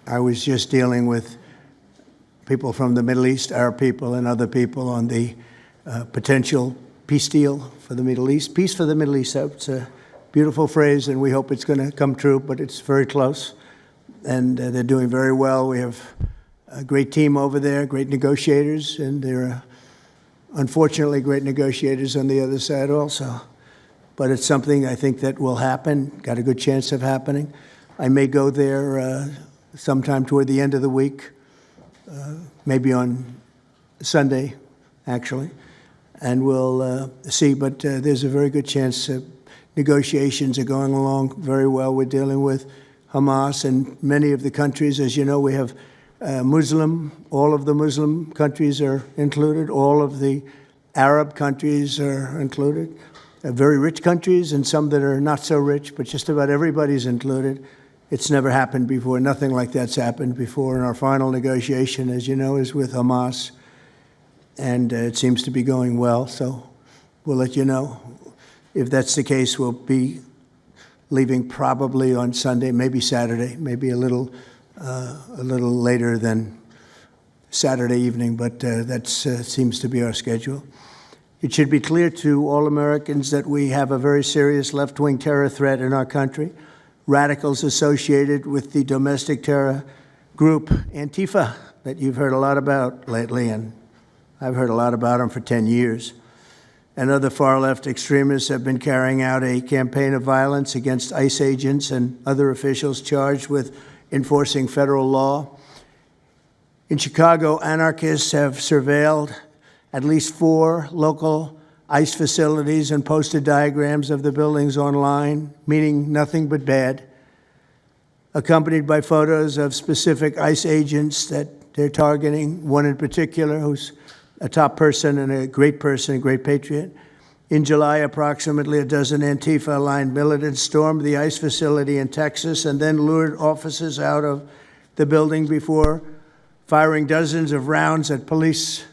I was just dealing with people from the Middle East, Arab people and other people on the potential peace deal for the Middle East. Peace for the Middle East, it's a beautiful phrase, and we hope it's going to come true, but it's very close. And they're doing very well. We have a great team over there, great negotiators, and there are unfortunately great negotiators on the other side also. But it's something I think that will happen, got a good chance of happening. I may go there sometime toward the end of the week, maybe on Sunday, actually, and we'll see. But there's a very good chance negotiations are going along very well. We're dealing with Hamas and many of the countries. As you know, we have Muslim, all of the Muslim countries are included, all of the Arab countries are included, very rich countries and some that are not so rich, but just about everybody's included. It's never happened before. Nothing like that's happened before. And our final negotiation, as you know, is with Hamas, and it seems to be going well. So we'll let you know. If that's the case, we'll be leaving probably on Sunday, maybe Saturday, maybe a little later than Saturday evening, but that seems to be our schedule. It should be clear to all Americans that we have a very serious left-wing terror threat in our country. Radicals associated with the domestic terror group Antifa that you've heard a lot about lately, and I've heard a lot about them for 10 years. And other far-left extremists have been carrying out a campaign of violence against ICE agents and other officials charged with enforcing federal law. In Chicago, anarchists have surveilled at least 4 local ICE facilities and posted diagrams of the buildings online, meaning nothing but bad, accompanied by photos of specific ICE agents that they're targeting, one in particular who's a top person and a great patriot. In July, approximately a dozen Antifa-aligned militants stormed the ICE facility in Texas and then lured officers out of the building before firing dozens of rounds at police.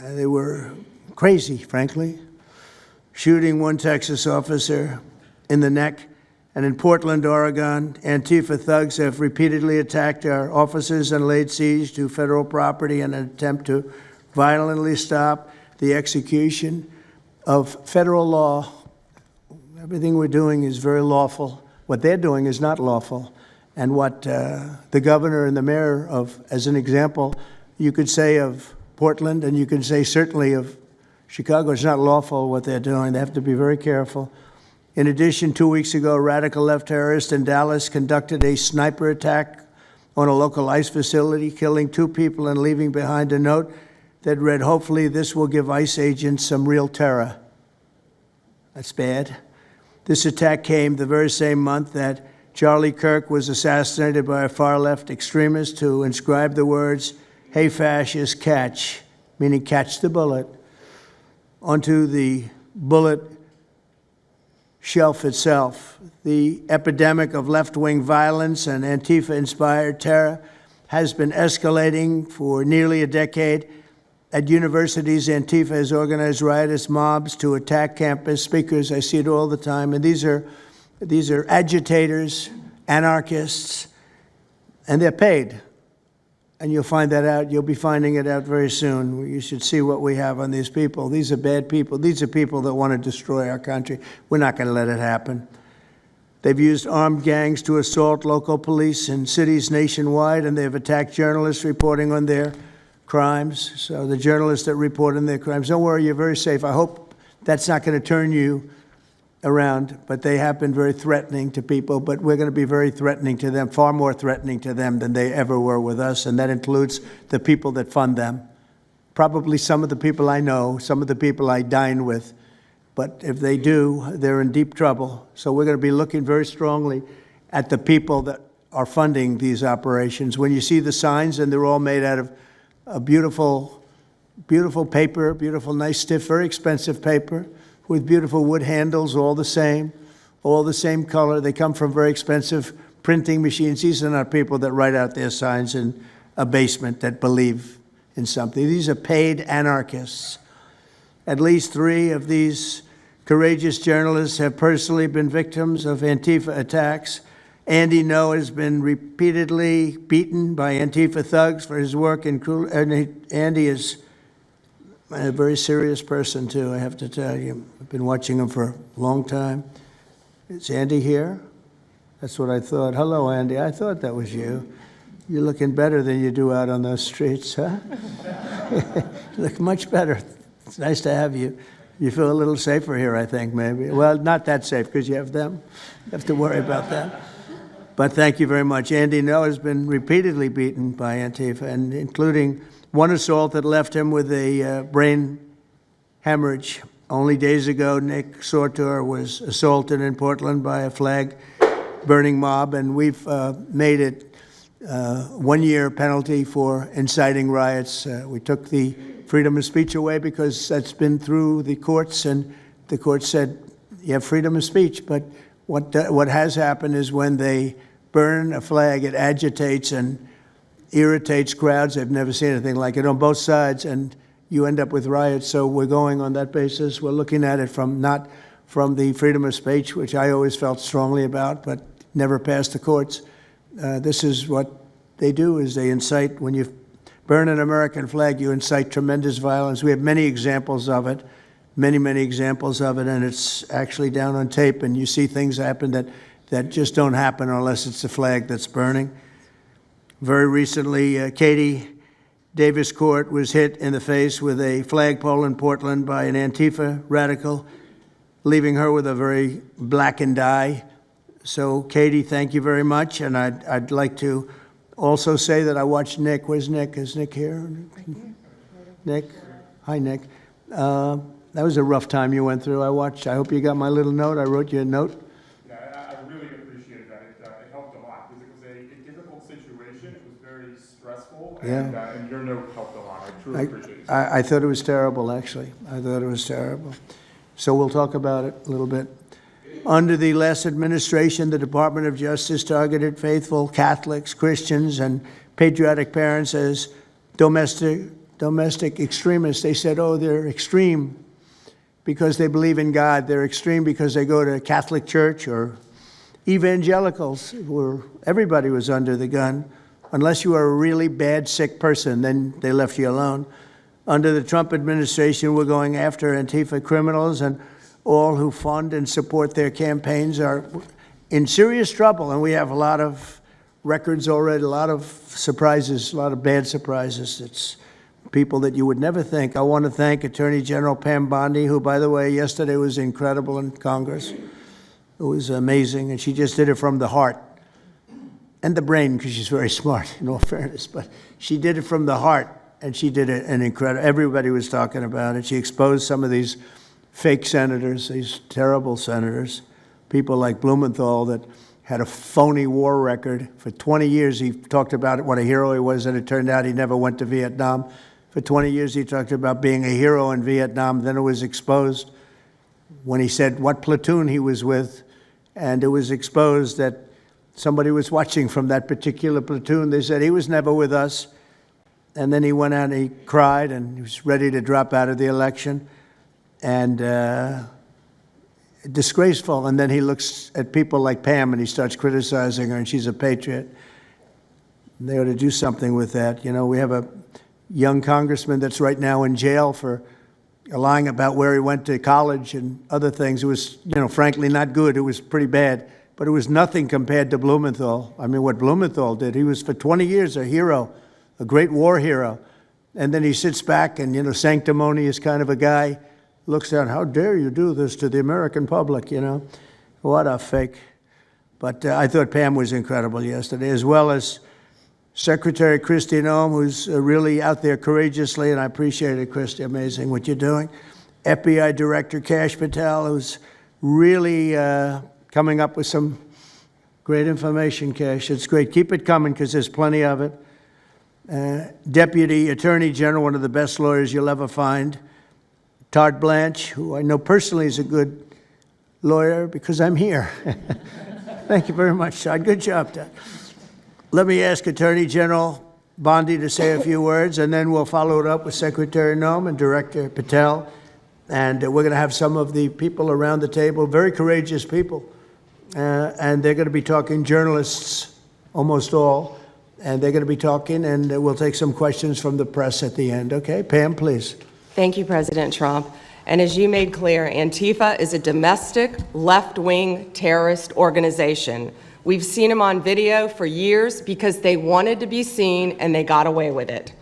They were crazy, frankly, shooting one Texas officer in the neck. And in Portland, Oregon, Antifa thugs have repeatedly attacked our officers and laid siege to federal property in an attempt to violently stop the execution of federal law. Everything we're doing is very lawful. What they're doing is not lawful. And what the governor and the mayor of, as an example, you could say of Portland, and you can say certainly of Chicago, it's not lawful what they're doing. They have to be very careful. In addition, 2 weeks ago, a radical left terrorist in Dallas conducted a sniper attack on a local ICE facility, killing 2 people and leaving behind a note that read, "Hopefully this will give ICE agents some real terror." That's bad. This attack came the very same month that Charlie Kirk was assassinated by a far-left extremist who inscribed the words, "Hey, fascist, catch," meaning catch the bullet, onto the bullet shelf itself. The epidemic of left-wing violence and Antifa-inspired terror has been escalating for nearly a decade. At universities, Antifa has organized riotous mobs to attack campus speakers. I see it all the time. And these are agitators, anarchists, and they're paid. And you'll find that out. You'll be finding it out very soon. You should see what we have on these people. These are bad people. These are people that want to destroy our country. We're not going to let it happen. They've used armed gangs to assault local police in cities nationwide, and they've attacked journalists reporting on their crimes. So the journalists that report on their crimes, don't worry, you're very safe. I hope that's not going to turn you around, but they have been very threatening to people, but we're going to be very threatening to them, far more threatening to them than they ever were with us, and that includes the people that fund them. Probably some of the people I know, some of the people I dine with, but if they do, they're in deep trouble. So we're going to be looking very strongly at the people that are funding these operations. When you see the signs, and they're all made out of a beautiful, beautiful paper, beautiful, nice, stiff, very expensive paper with beautiful wood handles, all the same color. They come from very expensive printing machines. These are not people that write out their signs in a basement that believe in something. These are paid anarchists. At least 3 of these courageous journalists have personally been victims of Antifa attacks. Andy No has been repeatedly beaten by Antifa thugs for his work in cruel. Andy is a very serious person, too, I have to tell you. I've been watching him for a long time. Is Andy here? That's what I thought. Hello, Andy. I thought that was you. You're looking better than you do out on those streets, huh? You look much better. It's nice to have you. You feel a little safer here, I think, maybe. Well, not that safe, because you have them. You have to worry about that. But thank you very much. Andy No has been repeatedly beaten by Antifa, and including one assault that left him with a brain hemorrhage. Only days ago, Nick Sortor was assaulted in Portland by a flag-burning mob, and we've made it 1 year penalty for inciting riots. We took the freedom of speech away because that's been through the courts, and the court said you have freedom of speech. But what has happened is when they burn a flag, it agitates and irritates crowds. They've never seen anything like it on both sides, and you end up with riots. So we're going on that basis. We're looking at it not from the freedom of speech, which I always felt strongly about, but never passed the courts. This is what they do, is they incite. When you burn an American flag, you incite tremendous violence. We have many examples of it, many examples of it, and it's actually down on tape, and you see things happen that just don't happen unless it's the flag that's burning. Very recently, Katie Davis Court was hit in the face with a flagpole in Portland by an Antifa radical, leaving her with a very blackened eye. So, Katie, thank you very much. And I'd like to also say that I watched Nick. Where's Nick? Is Nick here? Nick? Hi, Nick. That was a rough time you went through. I hope you got my little note. I wrote you a note. Yeah, I really appreciated that. It helped a lot because it was a difficult situation. It was very stressful. And your note helped a lot. I truly appreciate it. I thought it was terrible, actually. I thought it was terrible. So we'll talk about it a little bit. Under the last administration, the Department of Justice targeted faithful Catholics, Christians, and patriotic parents as domestic extremists. They said, oh, they're extreme because they believe in God. They're extreme because they go to Catholic church, or evangelicals, where everybody was under the gun. Unless you are a really bad, sick person, then they left you alone. Under the Trump administration, we're going after Antifa criminals, and all who fund and support their campaigns are in serious trouble. And we have a lot of records already, a lot of surprises, a lot of bad surprises. It's people that you would never think. I want to thank Attorney General Pam Bondi, who, by the way, yesterday was incredible in Congress. It was amazing, and she just did it from the heart and the brain, because she's very smart, in all fairness. But she did it from the heart, and she did it an incredible. Everybody was talking about it. She exposed some of these fake senators, these terrible senators, people like Blumenthal that had a phony war record. For 20 years, he talked about what a hero he was, and it turned out he never went to Vietnam. For 20 years, he talked about being a hero in Vietnam. Then it was exposed when he said what platoon he was with, and it was exposed that somebody was watching from that particular platoon. They said he was never with us. And then he went out and he cried, and he was ready to drop out of the election. And disgraceful. And then he looks at people like Pam and he starts criticizing her, and she's a patriot. And they ought to do something with that. You know, we have a young congressman that's right now in jail for lying about where he went to college and other things. It was, you know, frankly not good. It was pretty bad. But it was nothing compared to Blumenthal. I mean, what Blumenthal did, he was for 20 years a hero, a great war hero. And then he sits back and, you know, sanctimonious kind of a guy, looks down, how dare you do this to the American public, you know? What a fake. But I thought Pam was incredible yesterday, as well as Secretary Kristi Noem, who's really out there courageously, and I appreciate it, Kristi, amazing what you're doing. FBI Director Kash Patel, who's really coming up with some great information, Kash. It's great. Keep it coming, because there's plenty of it. Deputy Attorney General, one of the best lawyers you'll ever find, Todd Blanche, who I know personally is a good lawyer because I'm here. Thank you very much, Todd. Good job, Todd. Let me ask Attorney General Bondi to say a few words, and then we'll follow it up with Secretary Noem and Director Patel. And we're going to have some of the people around the table, very courageous people, and they're going to be talking journalists, almost all, and they're going to be talking, and we'll take some questions from the press at the end. Okay, Pam, please. Thank you, President Trump. And as you made clear, Antifa is a domestic left-wing terrorist organization. We've seen them on video for years because they wanted to be seen and they got away with it.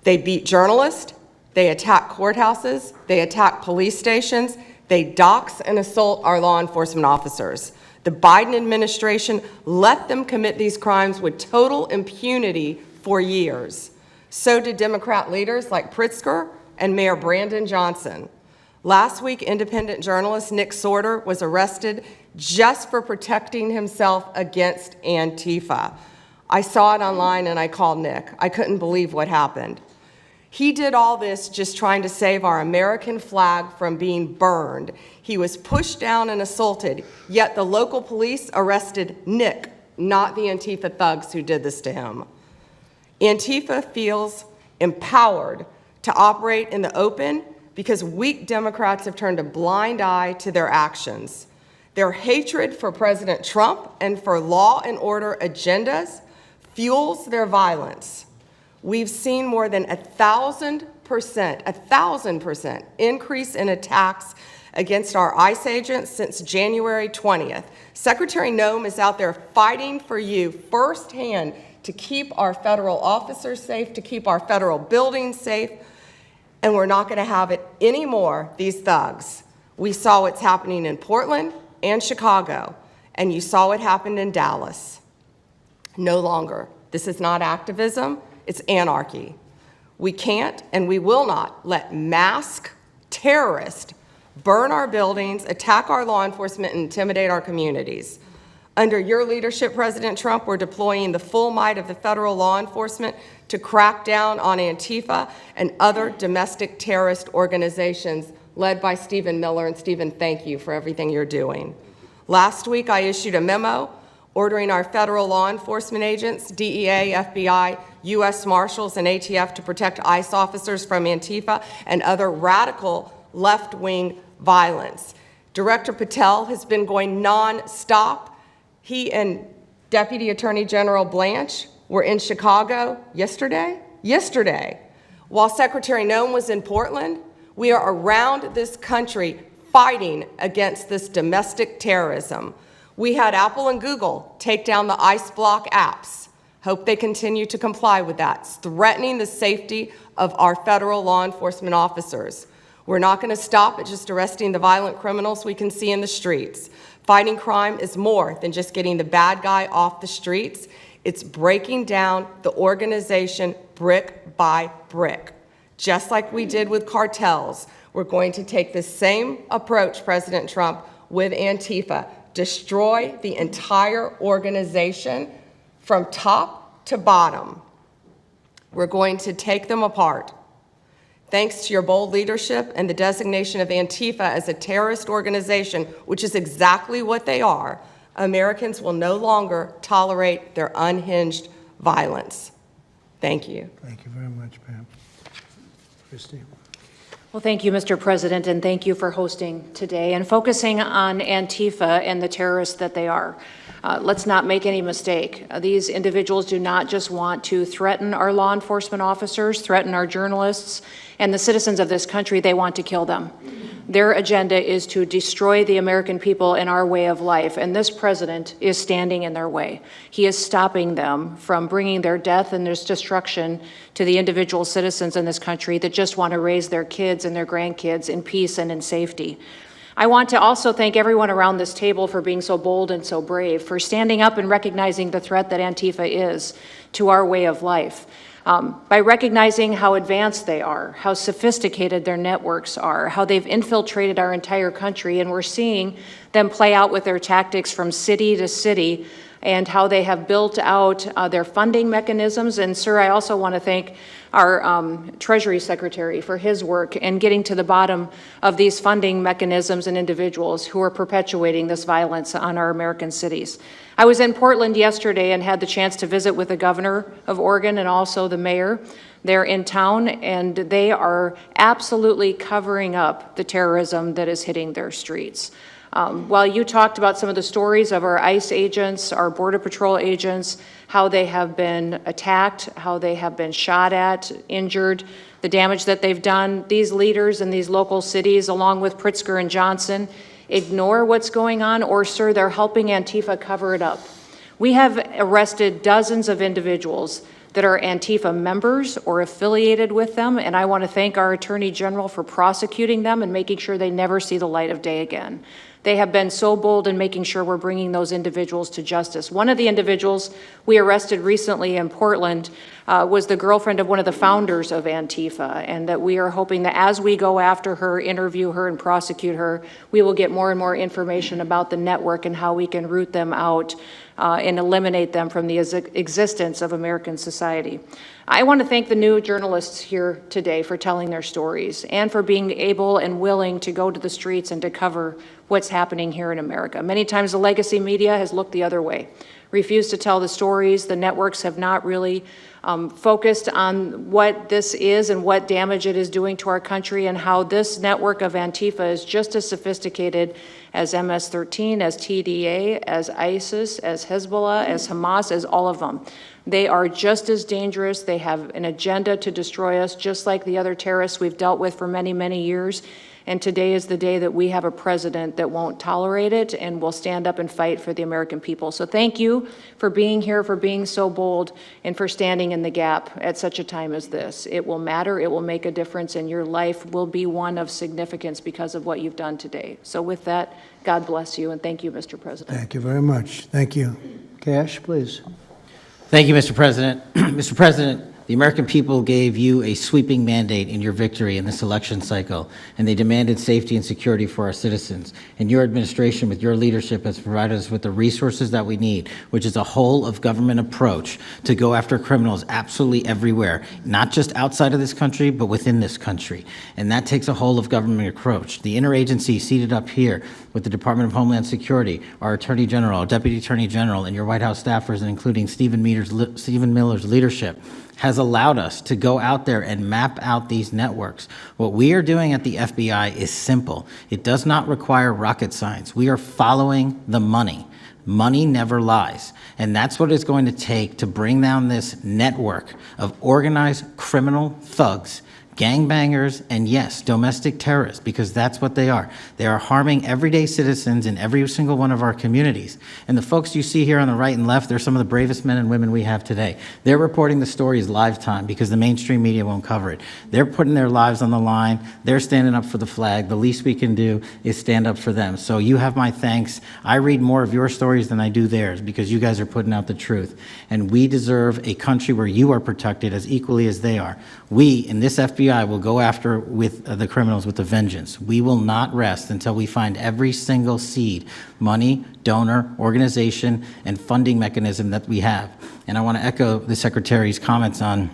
They beat journalists, they attack courthouses, they attack police stations, they dox and assault our law enforcement officers. The Biden administration let them commit these crimes with total impunity for years. So did Democrat leaders like Pritzker and Mayor Brandon Johnson. Last week, independent journalist Nick Sorter was arrested just for protecting himself against Antifa. I saw it online and I called Nick. I couldn't believe what happened. He did all this just trying to save our American flag from being burned. He was pushed down and assaulted, yet the local police arrested Nick, not the Antifa thugs who did this to him. Antifa feels empowered to operate in the open because weak Democrats have turned a blind eye to their actions. Their hatred for President Trump and for law and order agendas fuels their violence. We've seen more than 1,000% increase in attacks against our ICE agents since January 20th. Secretary Noem is out there fighting for you firsthand to keep our federal officers safe, to keep our federal buildings safe, and we're not going to have it anymore, these thugs. We saw what's happening in Portland and Chicago, and you saw what happened in Dallas. No longer. This is not activism, it's anarchy. We can't and we will not let masked terrorists burn our buildings, attack our law enforcement, and intimidate our communities. Under your leadership, President Trump, we're deploying the full might of the federal law enforcement to crack down on Antifa and other domestic terrorist organizations led by Stephen Miller. And Stephen, thank you for everything you're doing. Last week, I issued a memo ordering our federal law enforcement agents, DEA, FBI, U.S. Marshals, and ATF to protect ICE officers from Antifa and other radical left-wing violence. Director Patel has been going nonstop. He and Deputy Attorney General Blanche were in Chicago yesterday. While Secretary Noem was in Portland, we are around this country fighting against this domestic terrorism. We had Apple and Google take down the ICE block apps. Hope they continue to comply with that. It's threatening the safety of our federal law enforcement officers. We're not going to stop at just arresting the violent criminals we can see in the streets. Fighting crime is more than just getting the bad guy off the streets. It's breaking down the organization brick by brick. Just like we did with cartels, we're going to take the same approach, President Trump, with Antifa. Destroy the entire organization from top to bottom. We're going to take them apart. Thanks to your bold leadership and the designation of Antifa as a terrorist organization, which is exactly what they are, Americans will no longer tolerate their unhinged violence. Thank you. Thank you very much, Pam. Christy. Well, thank you, Mr. President, and thank you for hosting today and focusing on Antifa and the terrorists that they are. Let's not make any mistake. These individuals do not just want to threaten our law enforcement officers, threaten our journalists, and the citizens of this country. They want to kill them. Their agenda is to destroy the American people and our way of life, and this president is standing in their way. He is stopping them from bringing their death and their destruction to the individual citizens in this country that just want to raise their kids and their grandkids in peace and in safety. I want to also thank everyone around this table for being so bold and so brave, for standing up and recognizing the threat that Antifa is to our way of life. By recognizing how advanced they are, how sophisticated their networks are, how they've infiltrated our entire country, and we're seeing them play out with their tactics from city to city, and how they have built out their funding mechanisms. And sir, I also want to thank our Treasury Secretary for his work in getting to the bottom of these funding mechanisms and individuals who are perpetuating this violence on our American cities. I was in Portland yesterday and had the chance to visit with the governor of Oregon and also the mayor. They're in town, and they are absolutely covering up the terrorism that is hitting their streets. While you talked about some of the stories of our ICE agents, our Border Patrol agents, how they have been attacked, how they have been shot at, injured, the damage that they've done, these leaders in these local cities, along with Pritzker and Johnson, ignore what's going on, or, sir, they're helping Antifa cover it up. We have arrested dozens of individuals that are Antifa members or affiliated with them, and I want to thank our Attorney General for prosecuting them and making sure they never see the light of day again. They have been so bold in making sure we're bringing those individuals to justice. One of the individuals we arrested recently in Portland was the girlfriend of one of the founders of Antifa, and that we are hoping that as we go after her, interview her, and prosecute her, we will get more and more information about the network and how we can root them out and eliminate them from the existence of American society. I want to thank the new journalists here today for telling their stories and for being able and willing to go to the streets and to cover what's happening here in America. Many times the legacy media has looked the other way, refused to tell the stories. The networks have not really focused on what this is and what damage it is doing to our country, and how this network of Antifa is just as sophisticated as MS-13, as TDA, as ISIS, as Hezbollah, as Hamas, as all of them. They are just as dangerous. They have an agenda to destroy us, just like the other terrorists we've dealt with for many, many years. And today is the day that we have a president that won't tolerate it and will stand up and fight for the American people. So thank you for being here, for being so bold, and for standing in the gap at such a time as this. It will matter, it will make a difference, and your life will be one of significance because of what you've done today. So with that, God bless you, and thank you, Mr. President. Thank you very much. Thank you. Cash, please. Thank you, Mr. President. Mr. President, the American people gave you a sweeping mandate in your victory in this election cycle, and they demanded safety and security for our citizens. And your administration, with your leadership, has provided us with the resources that we need, which is a whole-of-government approach to go after criminals absolutely everywhere, not just outside of this country, but within this country. And that takes a whole-of-government approach. The interagency seated up here with the Department of Homeland Security, our Attorney General, our Deputy Attorney General, and your White House staffers, and including Stephen Miller's leadership, has allowed us to go out there and map out these networks. What we are doing at the FBI is simple. It does not require rocket science. We are following the money. Money never lies. And that's what it's going to take to bring down this network of organized criminal thugs, gangbangers, and yes, domestic terrorists, because that's what they are. They are harming everyday citizens in every single one of our communities. And the folks you see here on the right and left, they're some of the bravest men and women we have today. They're reporting the stories live time because the mainstream media won't cover it. They're putting their lives on the line. They're standing up for the flag. The least we can do is stand up for them. So you have my thanks. I read more of your stories than I do theirs because you guys are putting out the truth. And we deserve a country where you are protected as equally as they are. We, in this FBI, will go after with the criminals with a vengeance. We will not rest until we find every single seed, money, donor, organization, and funding mechanism that we have. And I want to echo the Secretary's comments on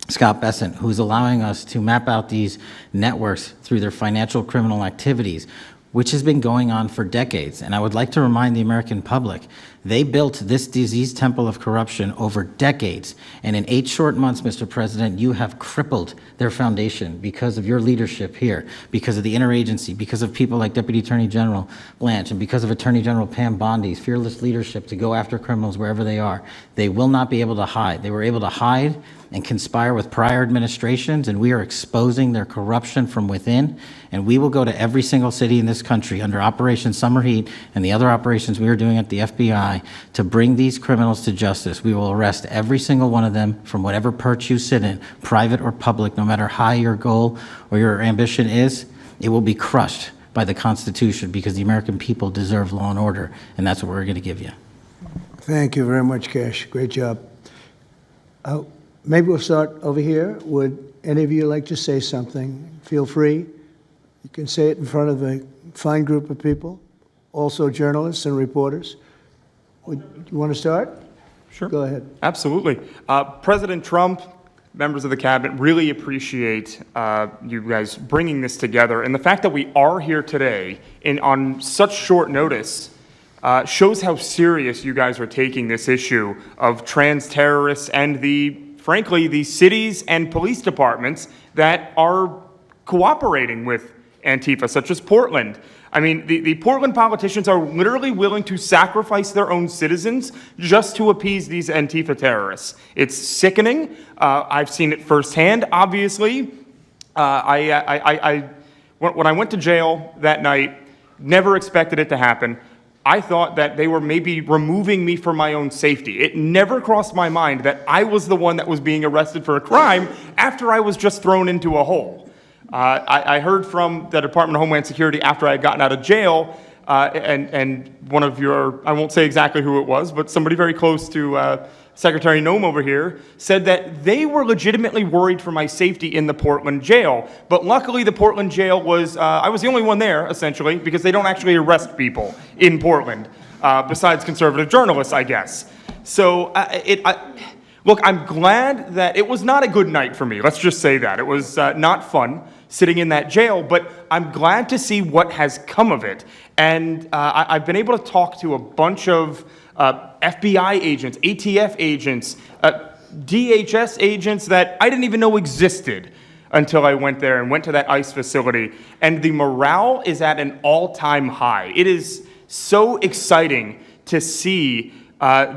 Scott Bessent, who's allowing us to map out these networks through their financial criminal activities, which has been going on for decades. And I would like to remind the American public, they built this disease temple of corruption over decades. And in 8 short months, Mr. President, you have crippled their foundation because of your leadership here, because of the interagency, because of people like Deputy Attorney General Blanche, and because of Attorney General Pam Bondi's fearless leadership to go after criminals wherever they are. They will not be able to hide. They were able to hide and conspire with prior administrations, and we are exposing their corruption from within. And we will go to every single city in this country under Operation Summer Heat and the other operations we are doing at the FBI to bring these criminals to justice. We will arrest every single one of them from whatever perch you sit in, private or public, no matter how your goal or your ambition is. It will be crushed by the Constitution because the American people deserve law and order, and that's what we're going to give you. Thank you very much, Cash. Great job. Maybe we'll start over here. Would any of you like to say something? Feel free. You can say it in front of a fine group of people, also journalists and reporters. You want to start? Sure. Go ahead. Absolutely. President Trump, members of the cabinet, really appreciate you guys bringing this together. And the fact that we are here today on such short notice shows how serious you guys are taking this issue of trans terrorists and frankly, the cities and police departments that are cooperating with Antifa, such as Portland. I mean, the Portland politicians are literally willing to sacrifice their own citizens just to appease these Antifa terrorists. It's sickening. I've seen it firsthand, obviously. When I went to jail that night, never expected it to happen. I thought that they were maybe removing me for my own safety. It never crossed my mind that I was the one that was being arrested for a crime after I was just thrown into a hole. I heard from the Department of Homeland Security after I had gotten out of jail, and one of your, I won't say exactly who it was, but somebody very close to Secretary Noem over here, said that they were legitimately worried for my safety in the Portland jail. But luckily, the Portland jail was, I was the only one there, essentially, because they don't actually arrest people in Portland, besides conservative journalists, I guess. So, look, I'm glad that it was not a good night for me. Let's just say that. It was not fun sitting in that jail, but I'm glad to see what has come of it. And I've been able to talk to a bunch of FBI agents, ATF agents, DHS agents that I didn't even know existed until I went there and went to that ICE facility. And the morale is at an all-time high. It is so exciting to see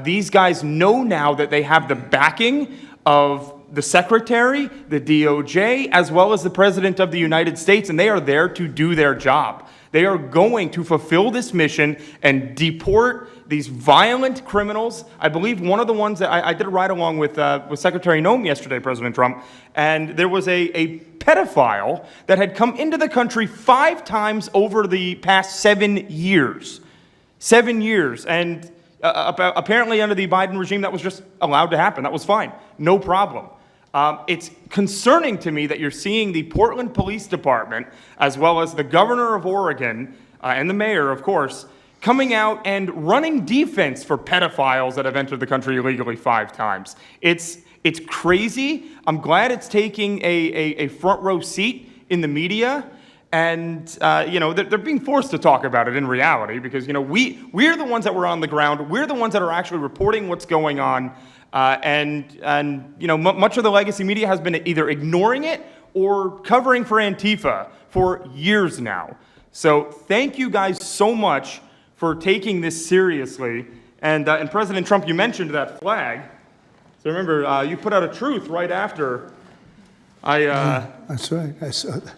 these guys know now that they have the backing of the Secretary, the DOJ, as well as the President of the United States, and they are there to do their job. They are going to fulfill this mission and deport these violent criminals. I believe one of the ones that I did a ride-along with Secretary Noem yesterday, President Trump, and there was a pedophile that had come into the country 5 times over the past 7 years. 7 years, and apparently under the Biden regime, that was just allowed to happen. That was fine, no problem. It's concerning to me that you're seeing the Portland Police Department, as well as the governor of Oregon, and the mayor, of course, coming out and running defense for pedophiles that have entered the country illegally 5 times. It's crazy. I'm glad it's taking a front row seat in the media. And, they're being forced to talk about it in reality because, we're the ones that were on the ground. We're the ones that are actually reporting what's going on. Much of the legacy media has been either ignoring it or covering for Antifa for years now. So thank you guys so much for taking this seriously. And President Trump, you mentioned that flag. So remember, you put out a truth right after That's right. I saw that.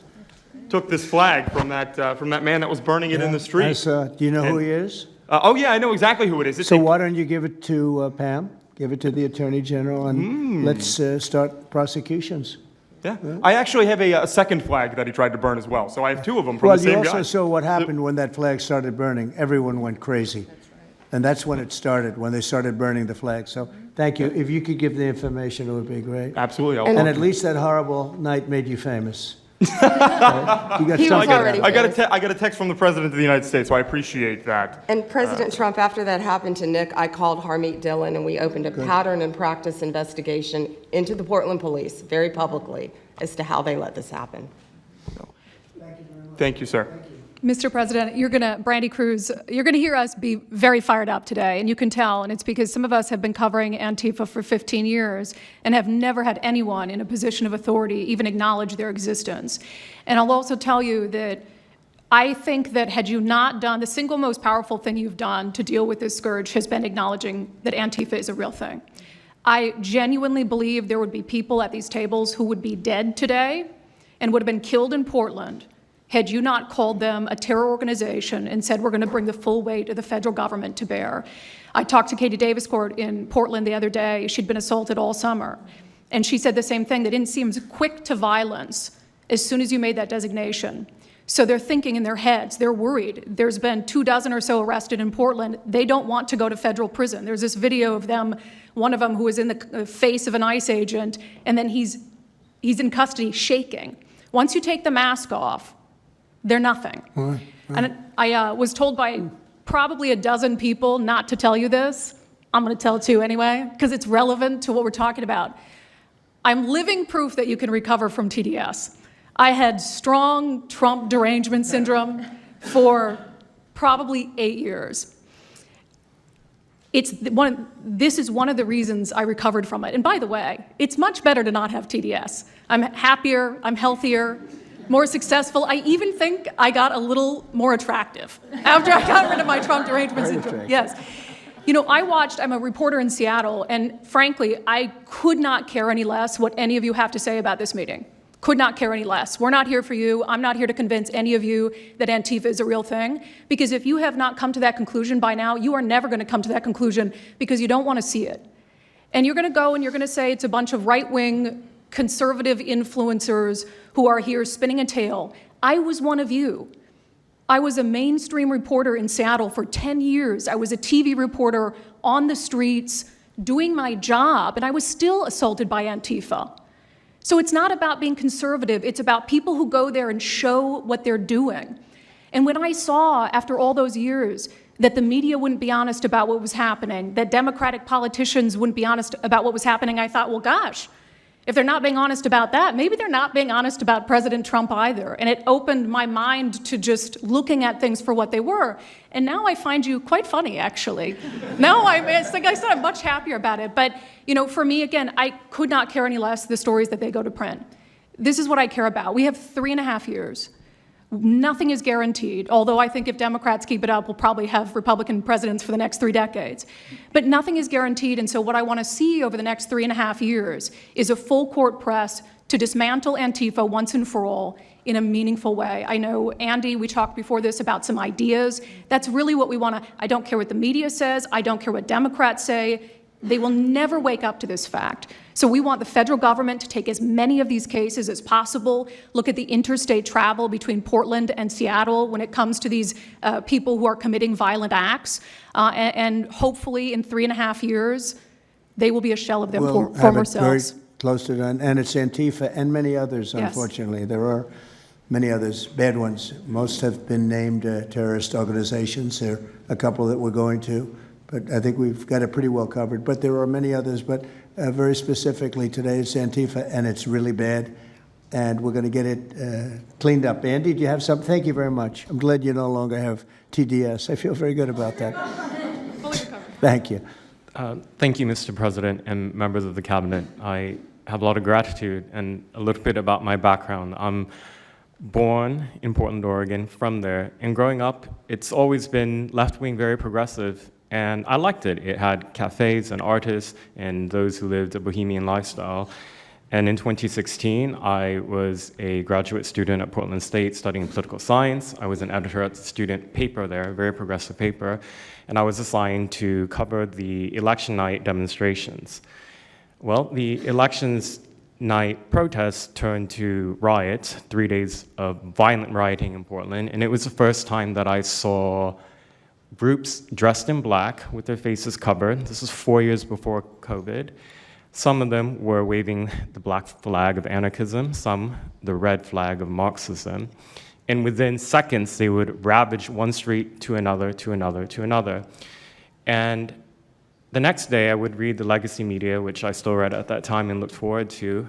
took this flag from that man that was burning it in the street. I saw it. Do you know who he is? Oh yeah, I know exactly who it is. So why don't you give it to Pam? Give it to the Attorney General, and let's start prosecutions. Yeah, I actually have a second flag that he tried to burn as well. So I have 2 of them from the same guy. Well, you also saw what happened when that flag started burning. Everyone went crazy. That's right. And that's when it started, when they started burning the flag. So thank you. If you could give the information, it would be great. Absolutely. And at least that horrible night made you famous. You got He was something already out of it. I got a text from the President of the United States, so I appreciate that. And President Trump, after that happened to Nick, I called Harmeet Dillon and we opened a pattern and practice investigation into the Portland police very publicly as to how they let this happen. Thank you, sir. Mr. President, Brandy Cruz, you're going to hear us be very fired up today, and you can tell, and it's because some of us have been covering Antifa for 15 years and have never had anyone in a position of authority even acknowledge their existence. And I'll also tell you that I think that had you not done, the single most powerful thing you've done to deal with this scourge has been acknowledging that Antifa is a real thing. I genuinely believe there would be people at these tables who would be dead today and would have been killed in Portland had you not called them a terror organization and said, we're going to bring the full weight of the federal government to bear. I talked to Katie Daviscourt in Portland the other day. She'd been assaulted all summer. And she said the same thing, that it seems quick to violence as soon as you made that designation. So they're thinking in their heads, they're worried. There's been 24 or so arrested in Portland. They don't want to go to federal prison. There's this video of them, one of them who was in the face of an ICE agent, and then he's in custody shaking. Once you take the mask off, they're nothing. Right. And I was told by probably a dozen people not to tell you this. I'm going to tell it to you anyway, because it's relevant to what we're talking about. I'm living proof that you can recover from TDS. I had strong Trump derangement syndrome for probably 8 years. This is one of the reasons I recovered from it. And by the way, it's much better to not have TDS. I'm happier, I'm healthier. more successful. I even think I got a little more attractive after I got rid of my Trump derangement syndrome. Yes. You know, I'm a reporter in Seattle, and frankly, I could not care any less what any of you have to say about this meeting. Could not care any less. We're not here for you. I'm not here to convince any of you that Antifa is a real thing, because if you have not come to that conclusion by now, you are never going to come to that conclusion because you don't want to see it. And you're going to go and you're going to say it's a bunch of right-wing conservative influencers who are here spinning a tale. I was one of you. I was a mainstream reporter in Seattle for 10 years. I was a TV reporter on the streets doing my job, and I was still assaulted by Antifa. So it's not about being conservative. It's about people who go there and show what they're doing. And when I saw, after all those years, that the media wouldn't be honest about what was happening, that Democratic politicians wouldn't be honest about what was happening, I thought, well, gosh, if they're not being honest about that, maybe they're not being honest about President Trump either. And it opened my mind to just looking at things for what they were. And now I find you quite funny, actually. Now it's like I said, I'm much happier about it. But, you know, for me, again, I could not care any less the stories that they go to print. This is what I care about. We have 3.5 years. Nothing is guaranteed, although I think if Democrats keep it up, we'll probably have Republican presidents for the next 3 decades. But nothing is guaranteed, and so what I want to see over the next 3.5 years is a full court press to dismantle Antifa once and for all in a meaningful way. I know, Andy, we talked before this about some ideas. That's really what we want to. I don't care what the media says. I don't care what Democrats say. They will never wake up to this fact. So we want the federal government to take as many of these cases as possible, look at the interstate travel between Portland and Seattle when it comes to these people who are committing violent acts, and hopefully in 3.5 years, they will be a shell of their former selves. Very close to done, and it's Antifa and many others, Yes. unfortunately. There are many others, bad ones. Most have been named terrorist organizations. There are a couple that we're going to. But I think we've got it pretty well covered. But there are many others. But very specifically today, it's Antifa, and it's really bad. And we're going to get it cleaned up. Andy, do you have something? Thank you very much. I'm glad you no longer have TDS. I feel very good about that. Fully recovered. Thank you. Thank you, Mr. President and members of the Cabinet. I have a lot of gratitude and a little bit about my background. I'm born in Portland, Oregon, from there. And growing up, it's always been left-wing, very progressive. And I liked it. It had cafes and artists and those who lived a bohemian lifestyle. And in 2016, I was a graduate student at Portland State studying political science. I was an editor at the student paper there, a very progressive paper. And I was assigned to cover the election night demonstrations. Well, the elections night protests turned to riots, 3 days of violent rioting in Portland. And it was the first time that I saw groups dressed in black with their faces covered. This is 4 years before COVID. Some of them were waving the black flag of anarchism, some the red flag of Marxism. And within seconds, they would ravage one street to another, to another, to another. And the next day, I would read the legacy media, which I still read at that time and looked forward to,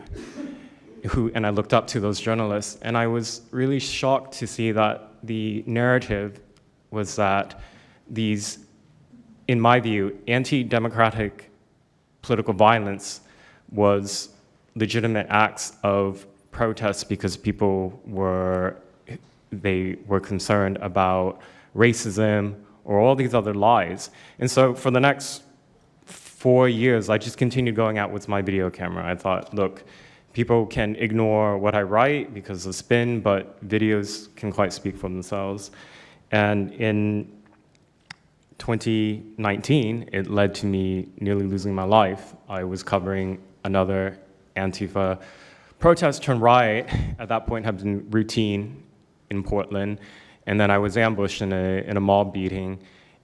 and I looked up to those journalists. And I was really shocked to see that the narrative was that these, in my view, anti-democratic political violence was legitimate acts of protest because people were concerned about racism or all these other lies. And so for the next 4 years, I just continued going out with my video camera. I thought, look, people can ignore what I write because of spin, but videos can quite speak for themselves. And in 2019, it led to me nearly losing my life. I was covering another Antifa protest turned riot. At that point, had been routine in Portland, and then I was ambushed in a mob beating.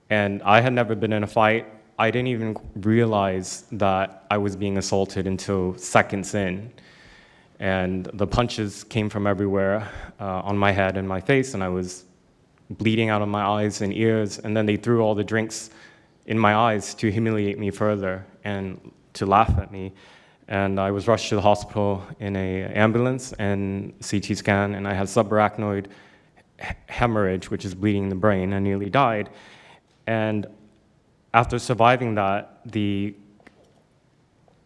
And I had never been in a fight. I didn't even realize that I was being assaulted until seconds in. And the punches came from everywhere on my head and my face, and I was bleeding out of my eyes and ears, and then they threw all the drinks in my eyes to humiliate me further and to laugh at me. And I was rushed to the hospital in an ambulance and CT scan, and I had subarachnoid hemorrhage, which is bleeding in the brain. I nearly died. And after surviving that, the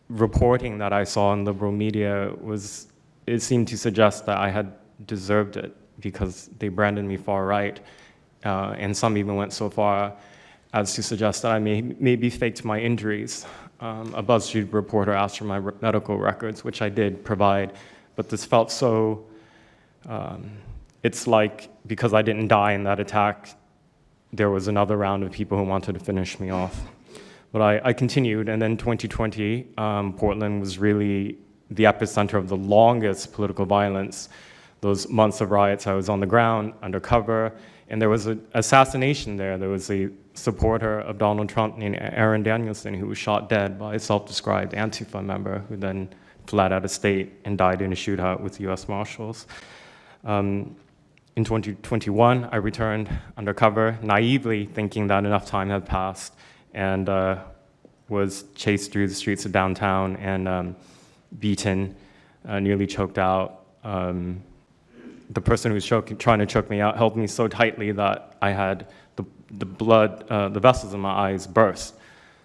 reporting that I saw in liberal media it seemed to suggest that I had deserved it because they branded me far right. And some even went so far as to suggest that I maybe faked my injuries. A BuzzFeed reporter asked for my medical records, which I did provide, but this felt so, it's like because I didn't die in that attack, there was another round of people who wanted to finish me off. But I continued, and then 2020, Portland was really the epicenter of the longest political violence. Those months of riots, I was on the ground, undercover, and there was an assassination there. There was a supporter of Donald Trump named Aaron Danielson who was shot dead by a self-described Antifa member who then fled out of state and died in a shootout with US Marshals. In 2021, I returned undercover, naively thinking that enough time had passed, and was chased through the streets of downtown and beaten, nearly choked out. The person who was trying to choke me out held me so tightly that I had the blood, the vessels in my eyes burst.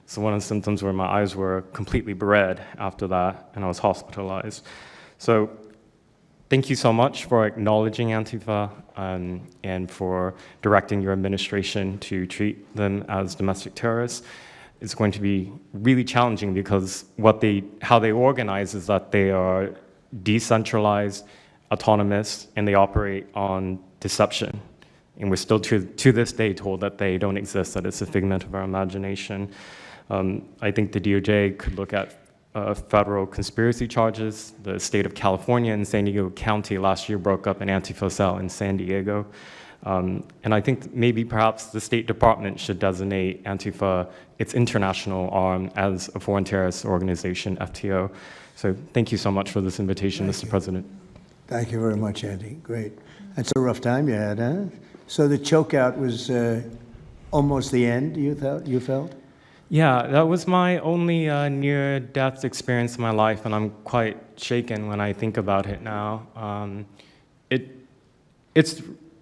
So one of the symptoms were my eyes were completely red after that, and I was hospitalized. So thank you so much for acknowledging Antifa and for directing your administration to treat them as domestic terrorists. It's going to be really challenging because how they organize is that they are decentralized, autonomous, and they operate on deception. And we're still to this day told that they don't exist, that it's a figment of our imagination. I think the DOJ could look at federal conspiracy charges. The state of California and San Diego County last year broke up an Antifa cell in San Diego. And I think maybe perhaps the State Department should designate Antifa, its international arm, as a foreign terrorist organization, FTO. So thank you so much for this invitation, Mr. President. Thank you very much, Andy. Great. That's a rough time you had, huh? So the chokeout was almost the end, you felt? Yeah, that was my only near-death experience in my life, and I'm quite shaken when I think about it now.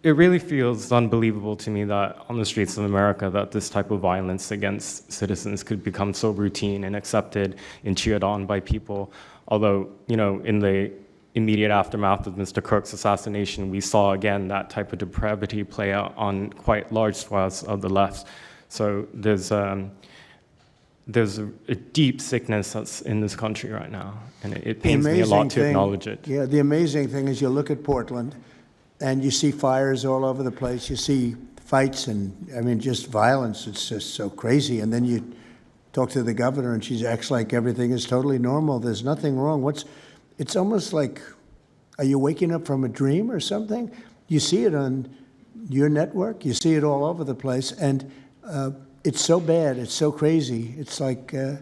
It really feels unbelievable to me that on the streets of America that this type of violence against citizens could become so routine and accepted and cheered on by people. Although, in the immediate aftermath of Mr. Kirk's assassination, we saw again that type of depravity play out on quite large swaths of the left. So there's a deep sickness that's in this country right now, and it pains me a lot to acknowledge it. Yeah, the amazing thing is you look at Portland, and you see fires all over the place. You see fights and, just violence. It's just so crazy. And then you talk to the governor, and she acts like everything is totally normal. There's nothing wrong. It's almost like, are you waking up from a dream or something? You see it on your network. You see it all over the place. And it's so bad. It's so crazy. It's like the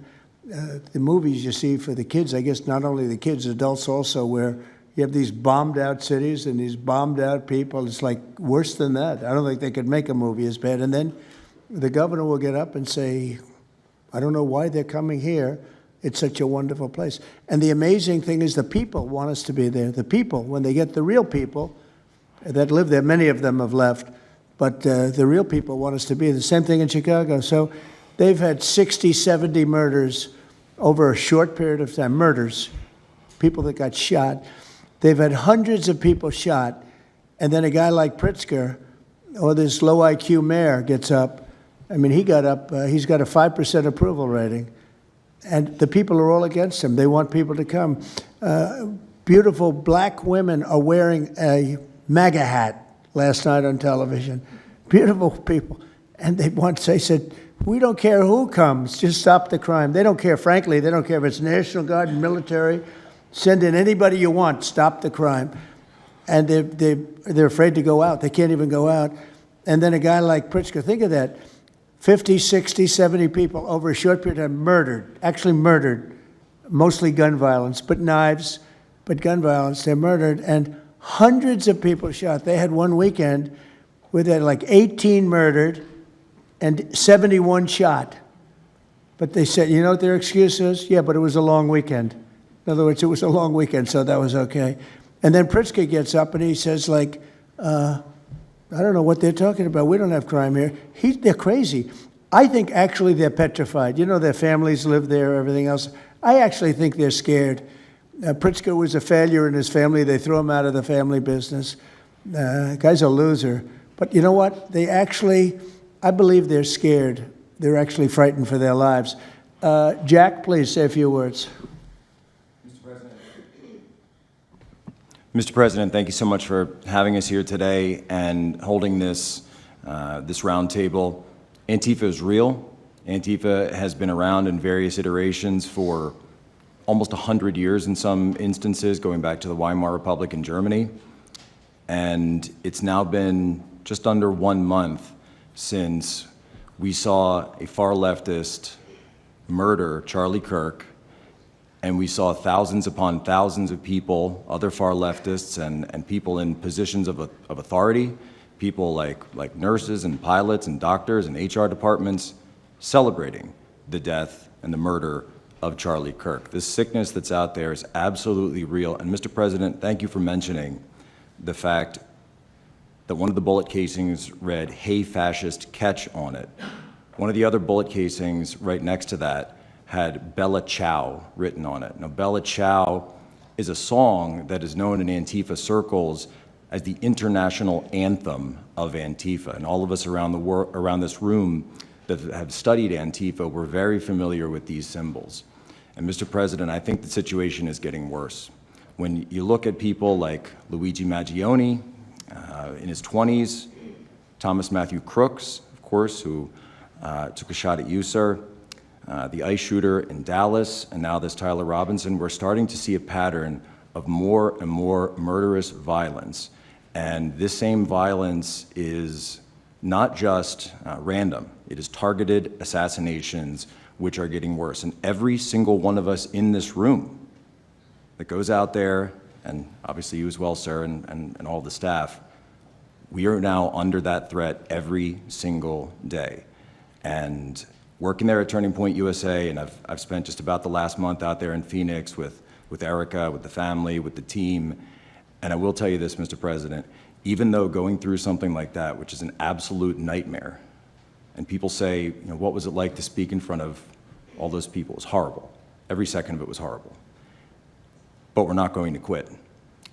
movies you see for the kids, I guess not only the kids, adults also, where you have these bombed out cities and these bombed out people. It's like worse than that. I don't think they could make a movie as bad. And then the governor will get up and say, I don't know why they're coming here. It's such a wonderful place. And the amazing thing is the people want us to be there. The people, when they get the real people that live there, many of them have left, but the real people want us to be there. The same thing in Chicago. So they've had 60, 70 murders over a short period of time. Murders, people that got shot. They've had hundreds of people shot, and then a guy like Pritzker, or this low IQ mayor, gets up. He got up, he's got a 5% approval rating, and the people are all against him. They want people to come. Beautiful black women are wearing a MAGA hat last night on television. Beautiful people. And they said, we don't care who comes, just stop the crime. They don't care, frankly, they don't care if it's National Guard, military. Send in anybody you want, stop the crime. And they're afraid to go out. They can't even go out. And then a guy like Pritzker, think of that, 50, 60, 70 people over a short period of time actually murdered, mostly gun violence, but knives, but gun violence, they're murdered, and hundreds of people shot. They had one weekend where they had like 18 murdered and 71 shot. But they said, you know what their excuse is? Yeah, but it was a long weekend. In other words, it was a long weekend, so that was okay. And then Pritzker gets up and he says, I don't know what they're talking about. We don't have crime here. They're crazy. I think actually they're petrified. Their families live there, everything else. I actually think they're scared. Pritzker was a failure in his family. They threw him out of the family business. Guy's a loser. But you know what? They actually, I believe they're scared. They're actually frightened for their lives. Jack, please say a few words. Mr. President, thank you so much for having us here today and holding this roundtable. Antifa is real. Antifa has been around in various iterations for almost 100 years in some instances, going back to the Weimar Republic in Germany. And it's now been just under 1 month since we saw a far leftist murder Charlie Kirk, and we saw thousands upon thousands of people, other far leftists and people in positions of authority, people like nurses and pilots and doctors and HR departments, celebrating the death and the murder of Charlie Kirk. This sickness that's out there is absolutely real. And Mr. President, thank you for mentioning the fact that one of the bullet casings read, "Hey fascist, catch" on it. One of the other bullet casings right next to that had Bella Ciao written on it. Now, Bella Ciao is a song that is known in Antifa circles as the international anthem of Antifa. And all of us around this room that have studied Antifa, we're very familiar with these symbols. And Mr. President, I think the situation is getting worse. When you look at people like Luigi Maggioni in his 20s, Thomas Matthew Crooks, of course, who took a shot at you, sir, the ICE shooter in Dallas, and now this Tyler Robinson, we're starting to see a pattern of more and more murderous violence. And this same violence is not just random. It is targeted assassinations, which are getting worse. And every single one of us in this room that goes out there, and obviously you as well, sir, and all the staff, we are now under that threat every single day. And working there at Turning Point USA, and I've spent just about the last month out there in Phoenix with Erica, with the family, with the team. And I will tell you this, Mr. President, even though going through something like that, which is an absolute nightmare, and people say, you know, what was it like to speak in front of all those people? It was horrible. Every second of it was horrible. But we're not going to quit.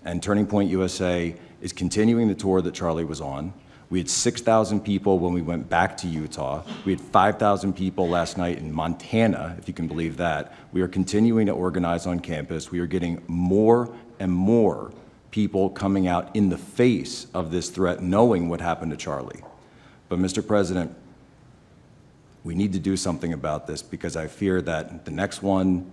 And Turning Point USA is continuing the tour that Charlie was on. We had 6,000 people when we went back to Utah. We had 5,000 people last night in Montana, if you can believe that. We are continuing to organize on campus. We are getting more and more people coming out in the face of this threat, knowing what happened to Charlie. But Mr. President, we need to do something about this, because I fear that the next one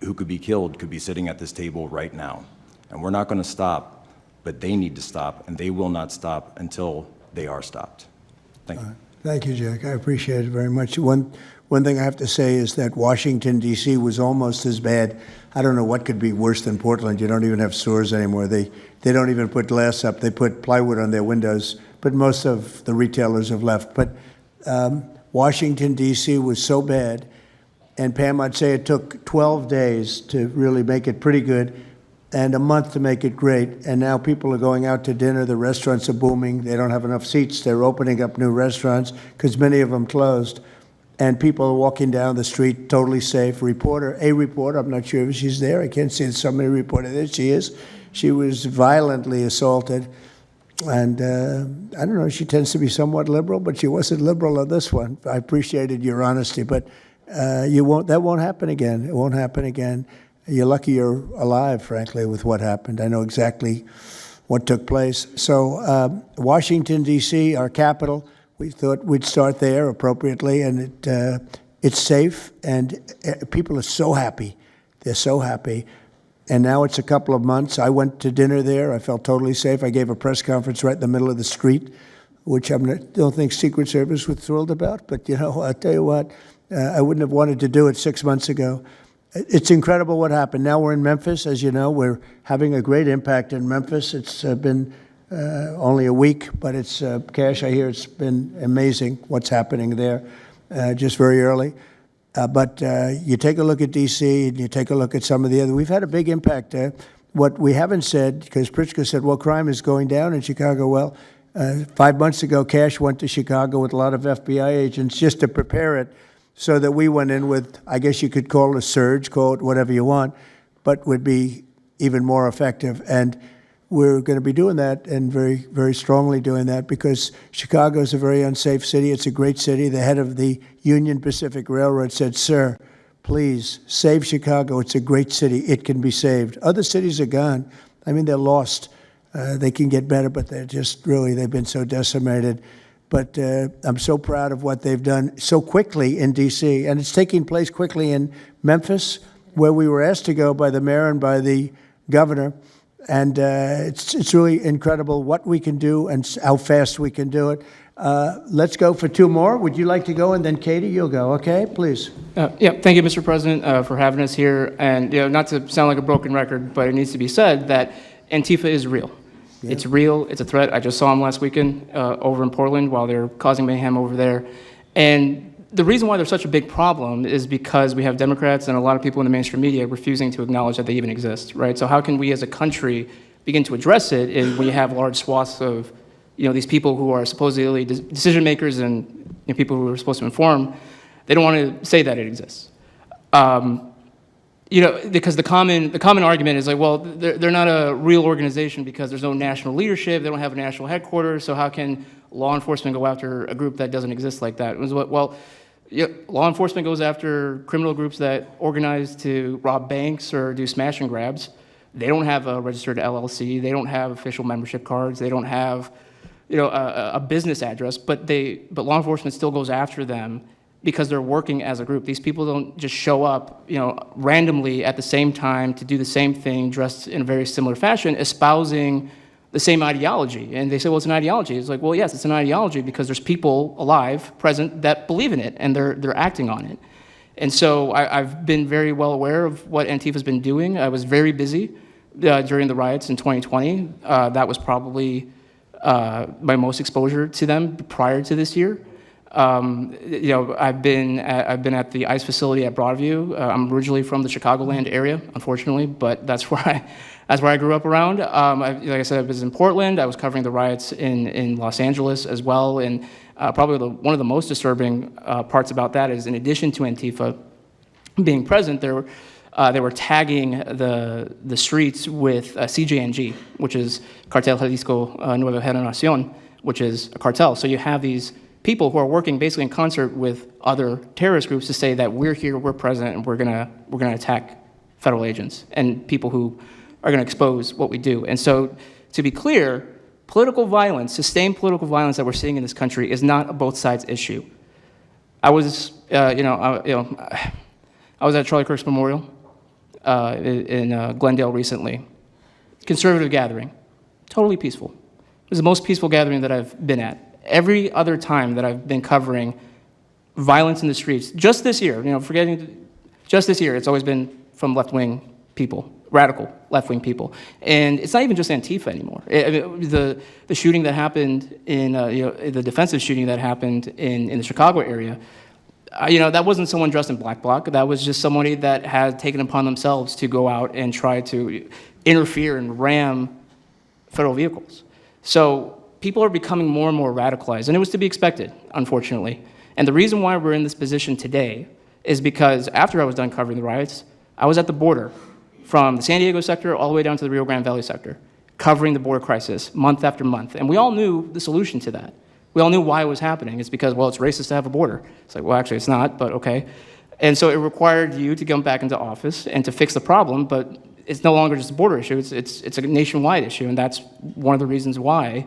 who could be killed could be sitting at this table right now. And we're not going to stop, but they need to stop, and they will not stop until they are stopped. Thank you. Thank you, Jack. I appreciate it very much. One thing I have to say is that Washington, D.C. was almost as bad. I don't know what could be worse than Portland. You don't even have stores anymore. They don't even put glass up. They put plywood on their windows, but most of the retailers have left. But Washington, D.C. was so bad, and Pam, I'd say it took 12 days to really make it pretty good, and a month to make it great. And now people are going out to dinner. The restaurants are booming. They don't have enough seats. They're opening up new restaurants because many of them closed. And people are walking down the street totally safe. A reporter, I'm not sure if she's there. I can't see somebody reported there. She is. She was violently assaulted. And I don't know, she tends to be somewhat liberal, but she wasn't liberal on this one. I appreciated your honesty, but that won't happen again. It won't happen again. You're lucky you're alive, frankly, with what happened. I know exactly what took place. So Washington, D.C., our capital, we thought we'd start there appropriately, and it's safe, and people are so happy. They're so happy. And now it's a couple of months. I went to dinner there. I felt totally safe. I gave a press conference right in the middle of the street, which I don't think Secret Service was thrilled about. But, you know, I'll tell you what, I wouldn't have wanted to do it 6 months ago. It's incredible what happened. Now we're in Memphis. As you know, we're having a great impact in Memphis. It's been only a week, but it's, Cash, I hear it's been amazing what's happening there, just very early. But you take a look at D.C. and you take a look at some of the other. We've had a big impact. What we haven't said, because Pritzker said, well, crime is going down in Chicago. Well, 5 months ago, Cash went to Chicago with a lot of FBI agents just to prepare it. so that we went in with, I guess you could call it a surge, call it whatever you want, but would be even more effective. And we're going to be doing that, and very, very strongly doing that, because Chicago is a very unsafe city. It's a great city. The head of the Union Pacific Railroad said, "Sir, please save Chicago. It's a great city. It can be saved." Other cities are gone. I mean, they're lost. They can get better, but they're just really, they've been so decimated. But I'm so proud of what they've done so quickly in D.C., and it's taking place quickly in Memphis, where we were asked to go by the mayor and by the governor. And it's really incredible what we can do and how fast we can do it. Let's go for two more. Would you like to go? And then Katie, you'll go. Okay, please. Yeah, thank you, Mr. President, for having us here. And not to sound like a broken record, but it needs to be said that Antifa is real. Yeah. It's real. It's a threat. I just saw them last weekend over in Portland while they're causing mayhem over there. And the reason why they're such a big problem is because we have Democrats and a lot of people in the mainstream media refusing to acknowledge that they even exist, right? So how can we as a country begin to address it if we have large swaths of, these people who are supposedly decision makers and people who are supposed to inform, they don't want to say that it exists. Because the common argument is like, well, they're not a real organization because there's no national leadership, they don't have a national headquarters, so how can law enforcement go after a group that doesn't exist like that? Well, law enforcement goes after criminal groups that organize to rob banks or do smash and grabs. They don't have a registered LLC. They don't have official membership cards. They don't have, a business address. But law enforcement still goes after them because they're working as a group. These people don't just show up, randomly at the same time to do the same thing, dressed in a very similar fashion, espousing the same ideology. And they say, well, it's an ideology. It's like, well, yes, it's an ideology because there's people alive, present, that believe in it, and they're acting on it. And so I've been very well aware of what Antifa's been doing. I was very busy during the riots in 2020. That was probably my most exposure to them prior to this year. I've been at the ICE facility at Broadview. I'm originally from the Chicagoland area, unfortunately, but that's where I grew up around. Like I said, I was in Portland. I was covering the riots in Los Angeles as well. And probably one of the most disturbing parts about that is, in addition to Antifa being present, they were tagging the streets with CJNG, which is Cartel Jalisco Nueva Generación, which is a cartel. So you have these people who are working basically in concert with other terrorist groups to say that we're here, we're present, and we're gonna attack federal agents and people who are gonna expose what we do. And so, to be clear, political violence, sustained political violence that we're seeing in this country is not a both sides issue. I was, I was at Charlie Kirk's memorial in Glendale recently. Conservative gathering, totally peaceful. It was the most peaceful gathering that I've been at. Every other time that I've been covering violence in the streets, just this year, just this year, it's always been from left-wing people, radical left-wing people. And it's not even just Antifa anymore. The shooting that happened the defensive shooting that happened in the Chicago area, that wasn't someone dressed in black bloc. That was just somebody that had taken upon themselves to go out and try to interfere and ram federal vehicles. So people are becoming more and more radicalized, and it was to be expected, unfortunately. And the reason why we're in this position today is because after I was done covering the riots, I was at the border from the San Diego sector all the way down to the Rio Grande Valley sector, covering the border crisis month after month. And we all knew the solution to that. We all knew why it was happening. It's because, well, it's racist to have a border. It's like, well, actually, it's not, but okay. And so it required you to come back into office and to fix the problem, but it's no longer just a border issue. It's a nationwide issue, and that's one of the reasons why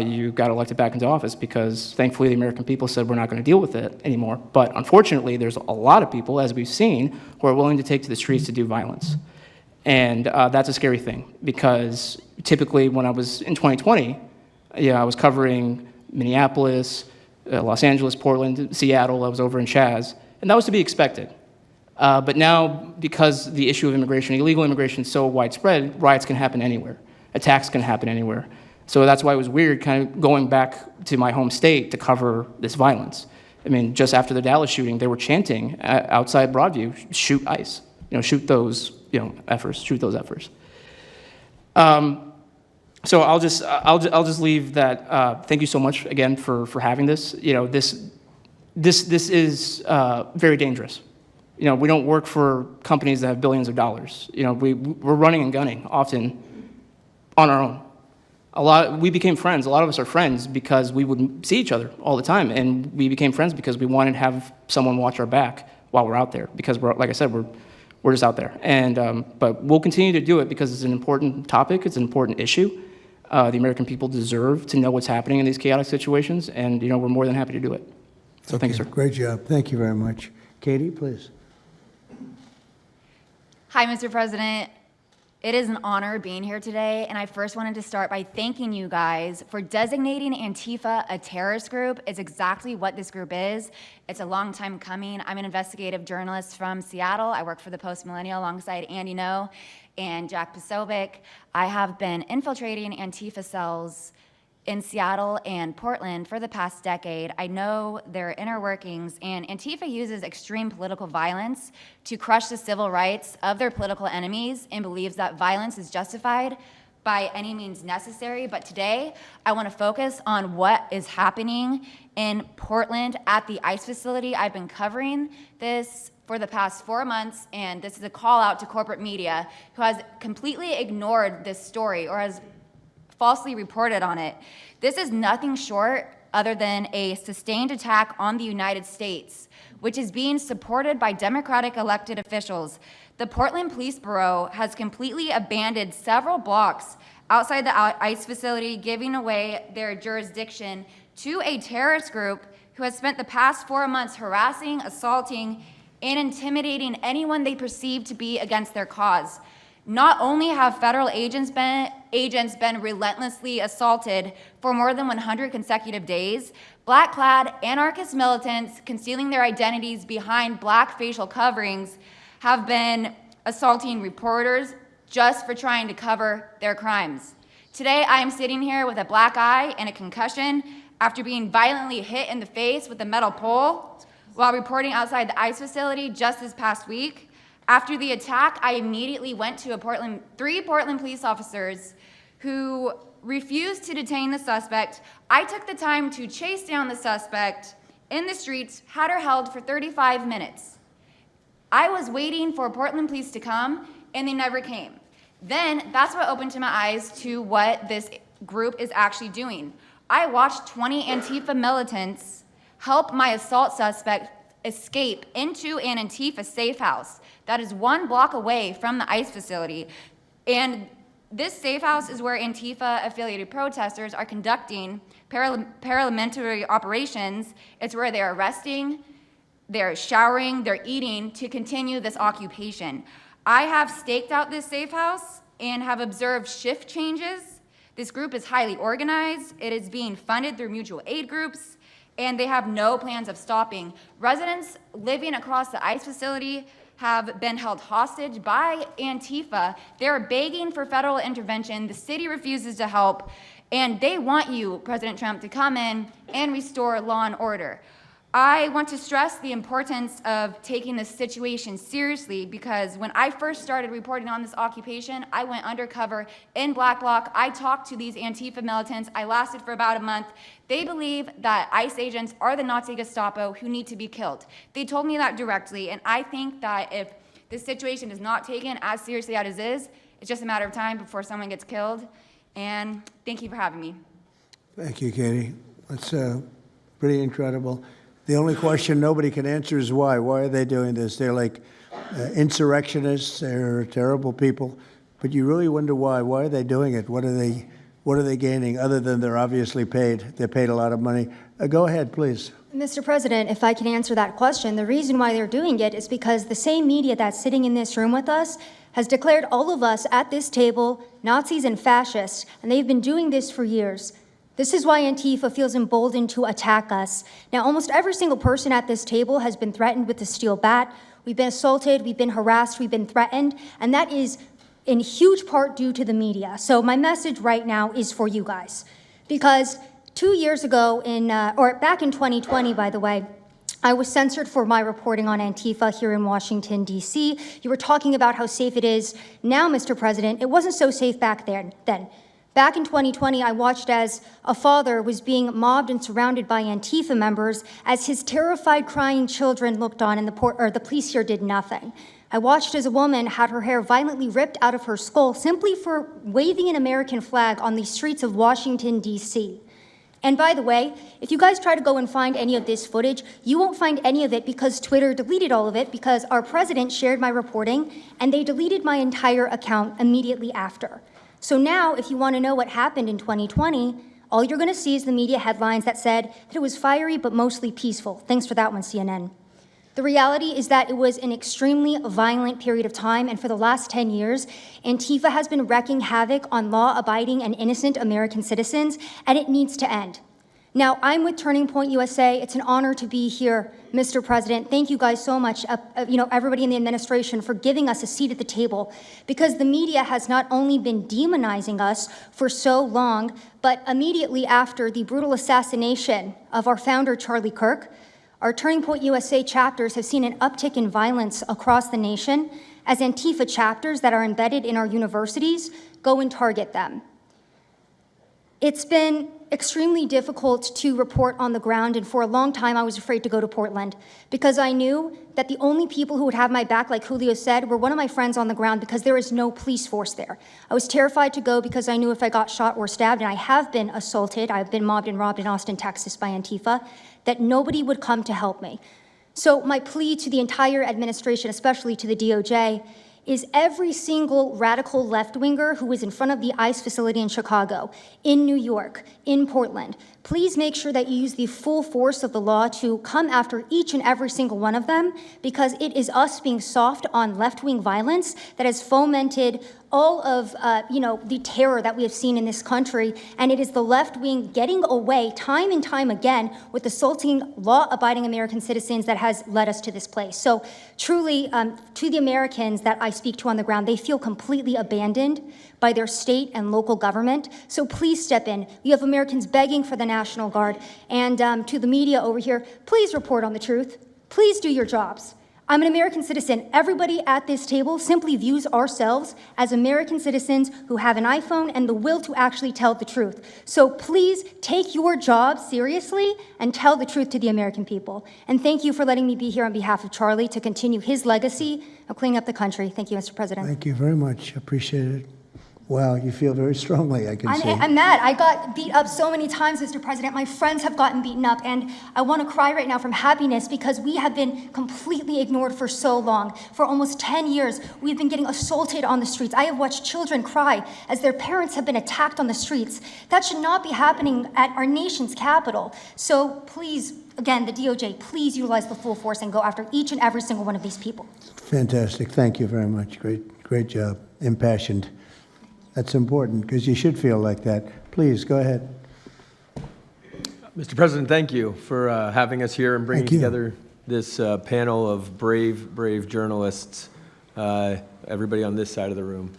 you got elected back into office, because thankfully the American people said we're not going to deal with it anymore. But unfortunately, there's a lot of people, as we've seen, who are willing to take to the streets to do violence. And that's a scary thing, because typically when I was in 2020, I was covering Minneapolis, Los Angeles, Portland, Seattle. I was over in Chaz, and that was to be expected. But now, because the issue of immigration, illegal immigration, is so widespread, riots can happen anywhere. Attacks can happen anywhere. So that's why it was weird kind of going back to my home state to cover this violence. I mean, just after the Dallas shooting, they were chanting outside Broadview, shoot ICE, shoot those, efforts, shoot those efforts. So I'll just leave that. Thank you so much again for having this. this is very dangerous. You know, we don't work for companies that have billions of dollars. You know, we're running and gunning often on our own. We became friends. A lot of us are friends because we would see each other all the time, and we became friends because we wanted to have someone watch our back while we're out there. Because like I said, we're just out there. And but we'll continue to do it because it's an important topic. It's an important issue. The American people deserve to know what's happening in these chaotic situations, and you know, we're more than happy to do it. So thank you, sir. Great job. Thank you very much. Katie, please. Hi, Mr. President. It is an honor being here today, and I first wanted to start by thanking you guys for designating Antifa a terrorist group. It's exactly what this group is. It's a long time coming. I'm an investigative journalist from Seattle. I work for the Post Millennial alongside Andy No and Jack Posobiec. I have been infiltrating Antifa cells in Seattle and Portland for the past decade. I know their inner workings, and Antifa uses extreme political violence to crush the civil rights of their political enemies and believes that violence is justified by any means necessary. But today, I want to focus on what is happening in Portland at the ICE facility. I've been covering this for the past 4 months, and this is a call out to corporate media who has completely ignored this story or has falsely reported on it. This is nothing short other than a sustained attack on the United States, which is being supported by Democratic elected officials. The Portland Police Bureau has completely abandoned several blocks outside the ICE facility, giving away their jurisdiction to a terrorist group who has spent the past 4 months harassing, assaulting, and intimidating anyone they perceive to be against their cause. Not only have federal agents been relentlessly assaulted for more than 100 consecutive days, black-clad anarchist militants concealing their identities behind black facial coverings have been assaulting reporters just for trying to cover their crimes. Today, I am sitting here with a black eye and a concussion after being violently hit in the face with a metal pole while reporting outside the ICE facility just this past week. After the attack, I immediately went to three Portland police officers who refused to detain the suspect. I took the time to chase down the suspect in the streets, had her held for 35 minutes. I was waiting for Portland police to come, and they never came. Then that's what opened to my eyes to what this group is actually doing. I watched 20 Antifa militants help my assault suspect escape into an Antifa safe house that is 1 block away from the ICE facility. And this safe house is where Antifa-affiliated protesters are conducting paramilitary operations. It's where they're arresting, they're showering, they're eating to continue this occupation. I have staked out this safe house and have observed shift changes. This group is highly organized. It is being funded through mutual aid groups, and they have no plans of stopping. Residents living across the ICE facility have been held hostage by Antifa. They're begging for federal intervention. The city refuses to help, and they want you, President Trump, to come in and restore law and order. I want to stress the importance of taking this situation seriously because when I first started reporting on this occupation, I went undercover in Black Bloc. I talked to these Antifa militants. I lasted for about a month. They believe that ICE agents are the Nazi Gestapo who need to be killed. They told me that directly, and I think that if this situation is not taken as seriously as it is, it's just a matter of time before someone gets killed. And thank you for having me. Thank you, Katie. That's pretty incredible. The only question nobody can answer is why. Why are they doing this? They're like insurrectionists. They're terrible people. But you really wonder why. Why are they doing it? What are they gaining other than they're obviously paid? They're paid a lot of money. Go ahead, please. Mr. President, if I can answer that question, the reason why they're doing it is because the same media that's sitting in this room with us has declared all of us at this table Nazis and fascists, and they've been doing this for years. This is why Antifa feels emboldened to attack us. Now, almost every single person at this table has been threatened with a steel bat. We've been assaulted, we've been harassed, we've been threatened, and that is in huge part due to the media. So my message right now is for you guys. Because 2 years ago, back in 2020, by the way, I was censored for my reporting on Antifa here in Washington, D.C. You were talking about how safe it is. Now, Mr. President, it wasn't so safe back then. Back in 2020, I watched as a father was being mobbed and surrounded by Antifa members as his terrified, crying children looked on and the police here did nothing. I watched as a woman had her hair violently ripped out of her skull simply for waving an American flag on the streets of Washington, D.C. And by the way, if you guys try to go and find any of this footage, you won't find any of it because Twitter deleted all of it because our president shared my reporting and they deleted my entire account immediately after. So now, if you want to know what happened in 2020, all you're going to see is the media headlines that said that it was fiery but mostly peaceful. Thanks for that one, CNN. The reality is that it was an extremely violent period of time, and for the last 10 years, Antifa has been wreaking havoc on law-abiding and innocent American citizens, and it needs to end. Now, I'm with Turning Point USA. It's an honor to be here, Mr. President. Thank you guys so much, everybody in the administration, for giving us a seat at the table, because the media has not only been demonizing us for so long, but immediately after the brutal assassination of our founder, Charlie Kirk, our Turning Point USA chapters have seen an uptick in violence across the nation as Antifa chapters that are embedded in our universities go and target them. It's been extremely difficult to report on the ground, and for a long time I was afraid to go to Portland because I knew that the only people who would have my back, like Julio said, were one of my friends on the ground because there is no police force there. I was terrified to go because I knew if I got shot or stabbed, and I have been assaulted, I've been mobbed and robbed in Austin, Texas by Antifa, that nobody would come to help me. So my plea to the entire administration, especially to the DOJ, is every single radical left-winger who is in front of the ICE facility in Chicago, in New York, in Portland, please make sure that you use the full force of the law to come after each and every single one of them, because it is us being soft on left-wing violence that has fomented all of the terror that we have seen in this country, and it is the left wing getting away time and time again with assaulting law-abiding American citizens that has led us to this place. So truly, to the Americans that I speak to on the ground, they feel completely abandoned by their state and local government. So please step in. You have Americans begging for the National Guard, and to the media over here, please report on the truth. Please do your jobs. I'm an American citizen. Everybody at this table simply views ourselves as American citizens who have an iPhone and the will to actually tell the truth. So please take your job seriously and tell the truth to the American people. And thank you for letting me be here on behalf of Charlie to continue his legacy of cleaning up the country. Thank you, Mr. President. Thank you very much. Appreciate it. Wow, you feel very strongly, I can see. I'm mad. I got beat up so many times, Mr. President. My friends have gotten beaten up, and I want to cry right now from happiness because we have been completely ignored for so long. For almost 10 years, we've been getting assaulted on the streets. I have watched children cry as their parents have been attacked on the streets. That should not be happening at our nation's capital. So please, again, the DOJ, please utilize the full force and go after each and every single one of these people. Fantastic. Thank you very much. Great job. Impassioned. That's important because you should feel like that. Please, go ahead. Mr. President, thank you for having us here and bringing together this panel of brave journalists, everybody on this side of the room.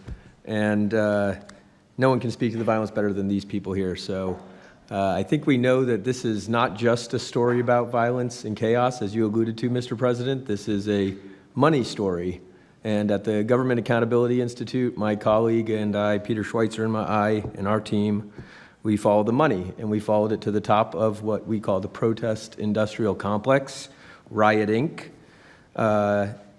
And no one can speak to the violence better than these people here. So I think we know that this is not just a story about violence and chaos, as you alluded to, Mr. President. This is a money story. And at the Government Accountability Institute, my colleague and I, Peter Schweitzer and our team, we followed the money, and we followed it to the top of what we call the protest industrial complex, Riot Inc.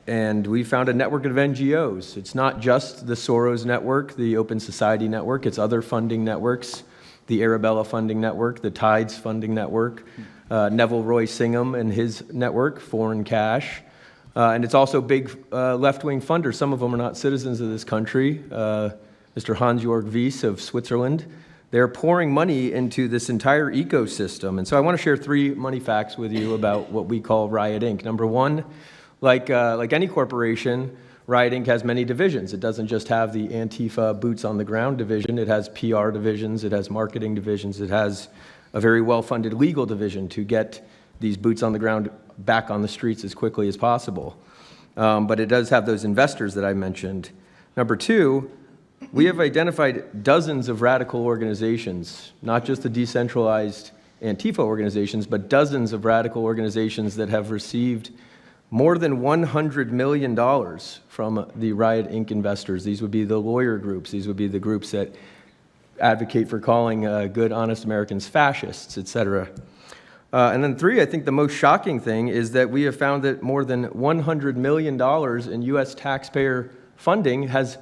And we found a network of NGOs. It's not just the Soros network, the Open Society network, it's other funding networks, the Arabella funding network, the Tides funding network, Neville Roy Singham and his network, Foreign Cash. And it's also big left-wing funders. Some of them are not citizens of this country. Mr. Hans-Jörg Wyss of Switzerland. They're pouring money into this entire ecosystem. And so I want to share 3 money facts with you about what we call Riot Inc. Number one, like any corporation, Riot Inc. has many divisions. It doesn't just have the Antifa boots on the ground division. It has PR divisions. It has marketing divisions. It has a very well-funded legal division to get these boots on the ground back on the streets as quickly as possible. But it does have those investors that I mentioned. Number 2, we have identified dozens of radical organizations, not just the decentralized Antifa organizations, but dozens of radical organizations that have received more than $100 million from the Riot Inc. investors. These would be the lawyer groups. These would be the groups that advocate for calling good, honest Americans fascists, et cetera. And then 3, I think the most shocking thing is that we have found that more than $100 million in U.S. taxpayer funding has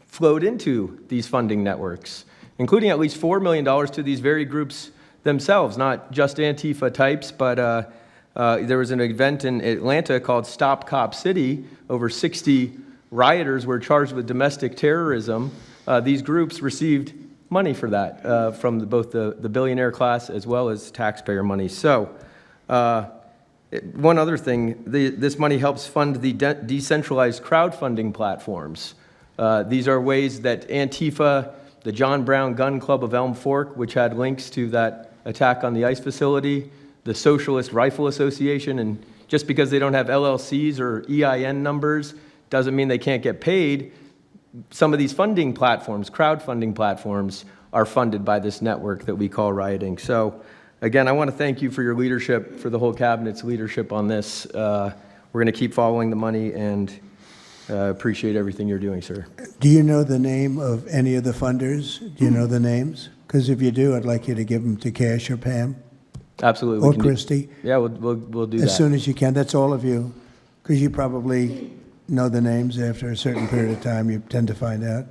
flowed into these funding networks, including at least $4 million to these very groups themselves, not just Antifa types, but there was an event in Atlanta called Stop Cop City. Over 60 rioters were charged with domestic terrorism. These groups received money for that from both the billionaire class as well as taxpayer money. So one other thing, this money helps fund the decentralized crowdfunding platforms. These are ways that Antifa, the John Brown Gun Club of Elm Fork, which had links to that attack on the ICE facility, the Socialist Rifle Association, and just because they don't have LLCs or EIN numbers doesn't mean they can't get paid. Some of these funding platforms, crowdfunding platforms, are funded by this network that we call rioting. So again, I want to thank you for your leadership, for the whole cabinet's leadership on this. We're going to keep following the money and appreciate everything you're doing, sir. Do you know the name of any of the funders? Do you know the names? Because if you do, I'd like you to give them to Cash or Pam. Absolutely. Or Christy. Yeah, we'll do that. As soon as you can. That's all of you. Because you probably know the names after a certain period of time. You tend to find out.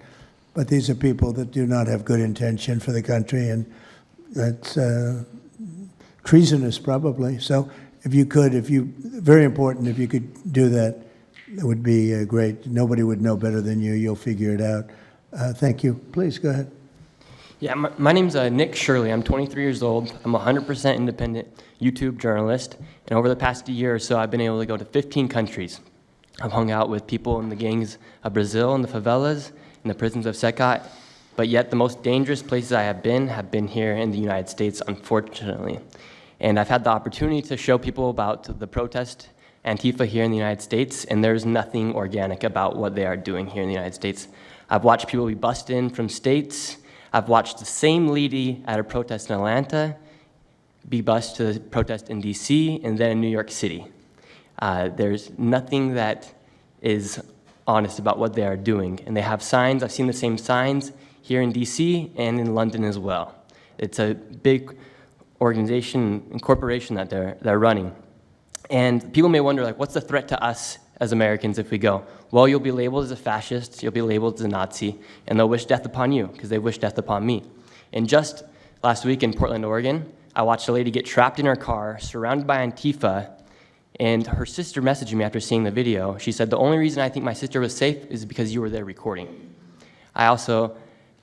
But these are people that do not have good intention for the country, and that's treasonous probably. So if you could, very important, if you could do that, it would be great. Nobody would know better than you. You'll figure it out. Thank you. Please, go ahead. Yeah, my name's Nick Shirley. I'm 23 years old. I'm a 100% independent YouTube journalist. And over the past year or so, I've been able to go to 15 countries. I've hung out with people in the gangs of Brazil, in the favelas, in the prisons of Secot. But yet the most dangerous places I have been here in the United States, unfortunately. And I've had the opportunity to show people about the protest Antifa here in the United States, and there's nothing organic about what they are doing here in the United States. I've watched people be bussed in from states. I've watched the same lady at a protest in Atlanta be bused to the protest in DC and then in New York City. There's nothing that is honest about what they are doing. And they have signs. I've seen the same signs here in DC and in London as well. It's a big organization and corporation that they're running. And people may wonder, like, what's the threat to us as Americans if we go? Well, you'll be labeled as a fascist, you'll be labeled as a Nazi, and they'll wish death upon you because they wish death upon me. And just last week in Portland, Oregon, I watched a lady get trapped in her car, surrounded by Antifa, and her sister messaged me after seeing the video. She said, the only reason I think my sister was safe is because you were there recording. I also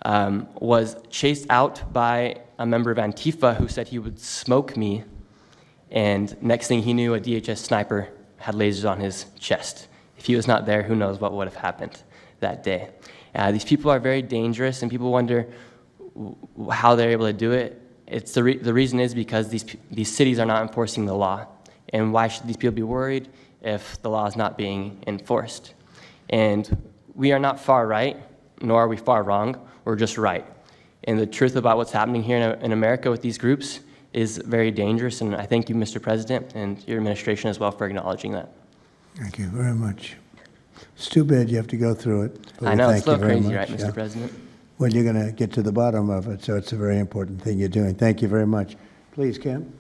was chased out by a member of Antifa who said he would smoke me, and next thing he knew, a DHS sniper had lasers on his chest. If he was not there, who knows what would have happened that day. These people are very dangerous, and people wonder how they're able to do it. The reason is because these cities are not enforcing the law. And why should these people be worried if the law is not being enforced? And we are not far right, nor are we far wrong. We're just right. And the truth about what's happening here in America with these groups is very dangerous, and I thank you, Mr. President, and your administration as well for acknowledging that. Thank you very much. It's too bad you have to go through it. I know, it's a little crazy, much. right, Mr. President? Well, you're going to get to the bottom of it, so it's a very important thing you're doing. Thank you very much. Please, Cam.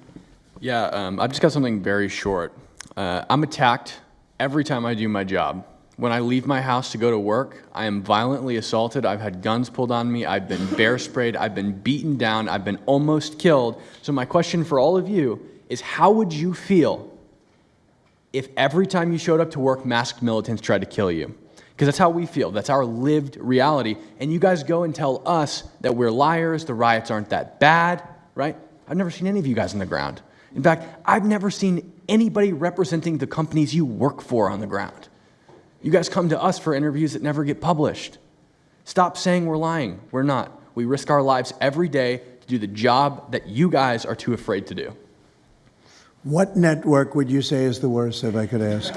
Yeah, I've just got something very short. I'm attacked every time I do my job. When I leave my house to go to work, I am violently assaulted. I've had guns pulled on me. I've been bear sprayed. I've been beaten down. I've been almost killed. So my question for all of you is, how would you feel if every time you showed up to work, masked militants tried to kill you? Because that's how we feel. That's our lived reality. And you guys go and tell us that we're liars, the riots aren't that bad, right? I've never seen any of you guys on the ground. In fact, I've never seen anybody representing the companies you work for on the ground. You guys come to us for interviews that never get published. Stop saying we're lying. We're not. We risk our lives every day to do the job that you guys are too afraid to do. What network would you say is the worst, if I could ask?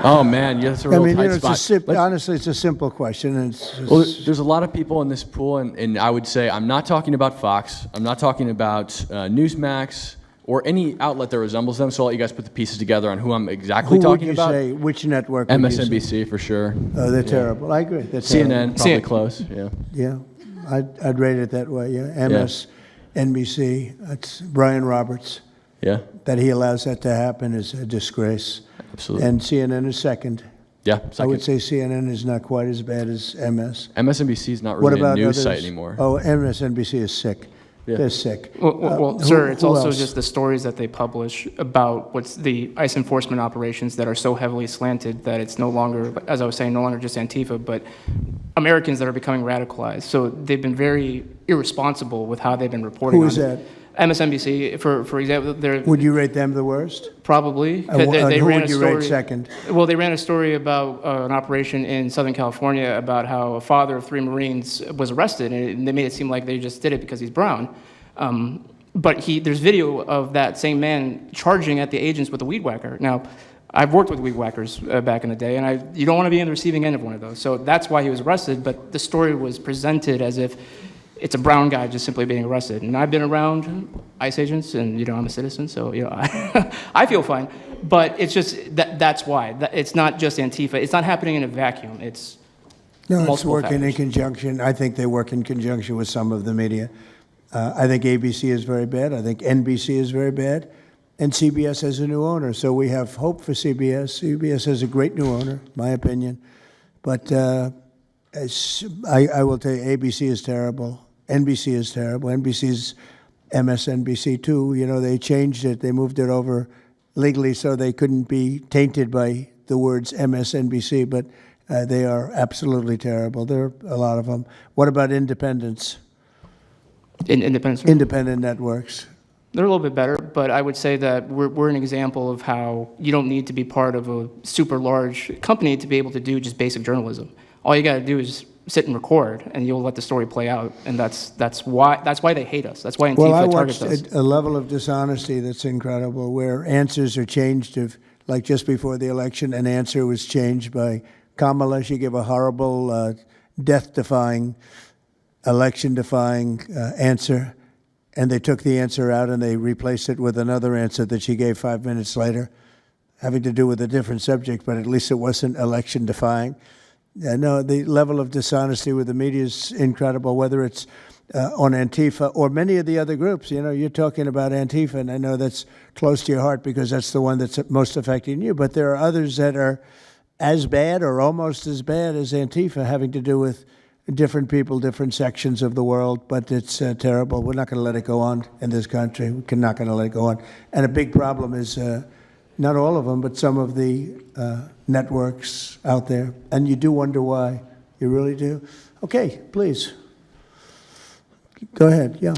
Oh, man, that's a real tight spot. Honestly, it's a simple question. And well, there's a lot of people in this pool, and I would say I'm not talking about Fox. I'm not talking about Newsmax or any outlet that resembles them, so I'll let you guys put the pieces together on who I'm exactly talking about. Who would you say? Which network would you say? MSNBC, for sure. Oh, they're terrible. I agree. They're CNN, terrible. probably close, yeah. Yeah. I'd rate it that way, yeah. MSNBC, that's Brian Roberts. Yeah. That he allows that to happen is a disgrace. Absolutely. And CNN is second. Yeah, I second. would say CNN is not quite as bad as MS. MSNBC is not What really about a news others? site anymore. Oh, MSNBC is sick. Yeah. They're sick. Well, Who- sir, it's who also else? just the stories that they publish about what's the ICE enforcement operations that are so heavily slanted that it's no longer, as I was saying, no longer just Antifa, but Americans that are becoming radicalized. So they've been very irresponsible with how they've been reporting Who on is it. that? MSNBC, for example, they're Would you rate them the worst? probably. And who ran would a you rate story- second? Well, they ran a story about an operation in Southern California about how a father of 3 Marines was arrested, and they made it seem like they just did it because he's brown. But there's video of that same man charging at the agents with a weed whacker. Now, I've worked with weed whackers back in the day, and you don't want to be in the receiving end of one of those. So that's why he was arrested, but the story was presented as if it's a brown guy just simply being arrested. And I've been around ICE agents, and I'm a citizen, so I feel fine. But it's just that's why. It's not just Antifa. It's not happening in a vacuum. It's No, it's multiple working in factors. conjunction. I think they work in conjunction with some of the media. I think ABC is very bad. I think NBC is very bad. And CBS has a new owner, so we have hope for CBS. CBS has a great new owner, my opinion. But I will tell you, ABC is terrible. NBC is terrible. NBC's MSNBC too. They changed it. They moved it over legally so they couldn't be tainted by the words MSNBC, but they are absolutely terrible. There are a lot of them. What about independents? Independent networks. They're a little bit better, but I would say that we're an example of how you don't need to be part of a super large company to be able to do just basic journalism. All you got to do is sit and record, and you'll let the story play out. And that's why they hate us. That's why Antifa targets us. Well, I watched a level of dishonesty that's incredible, where answers are changed. Like just before the election, an answer was changed by Kamala. She gave a horrible, death-defying, election-defying answer. And they took the answer out and they replaced it with another answer that she gave 5 minutes later, having to do with a different subject, but at least it wasn't election-defying. No, the level of dishonesty with the media is incredible, whether it's on Antifa or many of the other groups. You're talking about Antifa, and I know that's close to your heart because that's the one that's most affecting you. But there are others that are as bad or almost as bad as Antifa, having to do with different people, different sections of the world, but it's terrible. We're not going to let it go on in this country. We're not going to let it go on. And a big problem is not all of them, but some of the networks out there. And you do wonder why. You really do. Okay, please. Go ahead, yeah.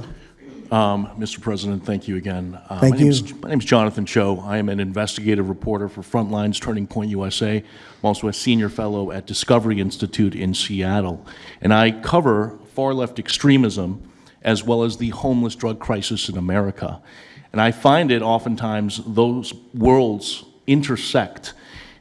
Mr. President, thank you again. Thank you. My name is Jonathan Cho. I am an investigative reporter for Frontlines Turning Point USA. I'm also a senior fellow at Discovery Institute in Seattle. And I cover far-left extremism as well as the homeless drug crisis in America. And I find it oftentimes those worlds intersect.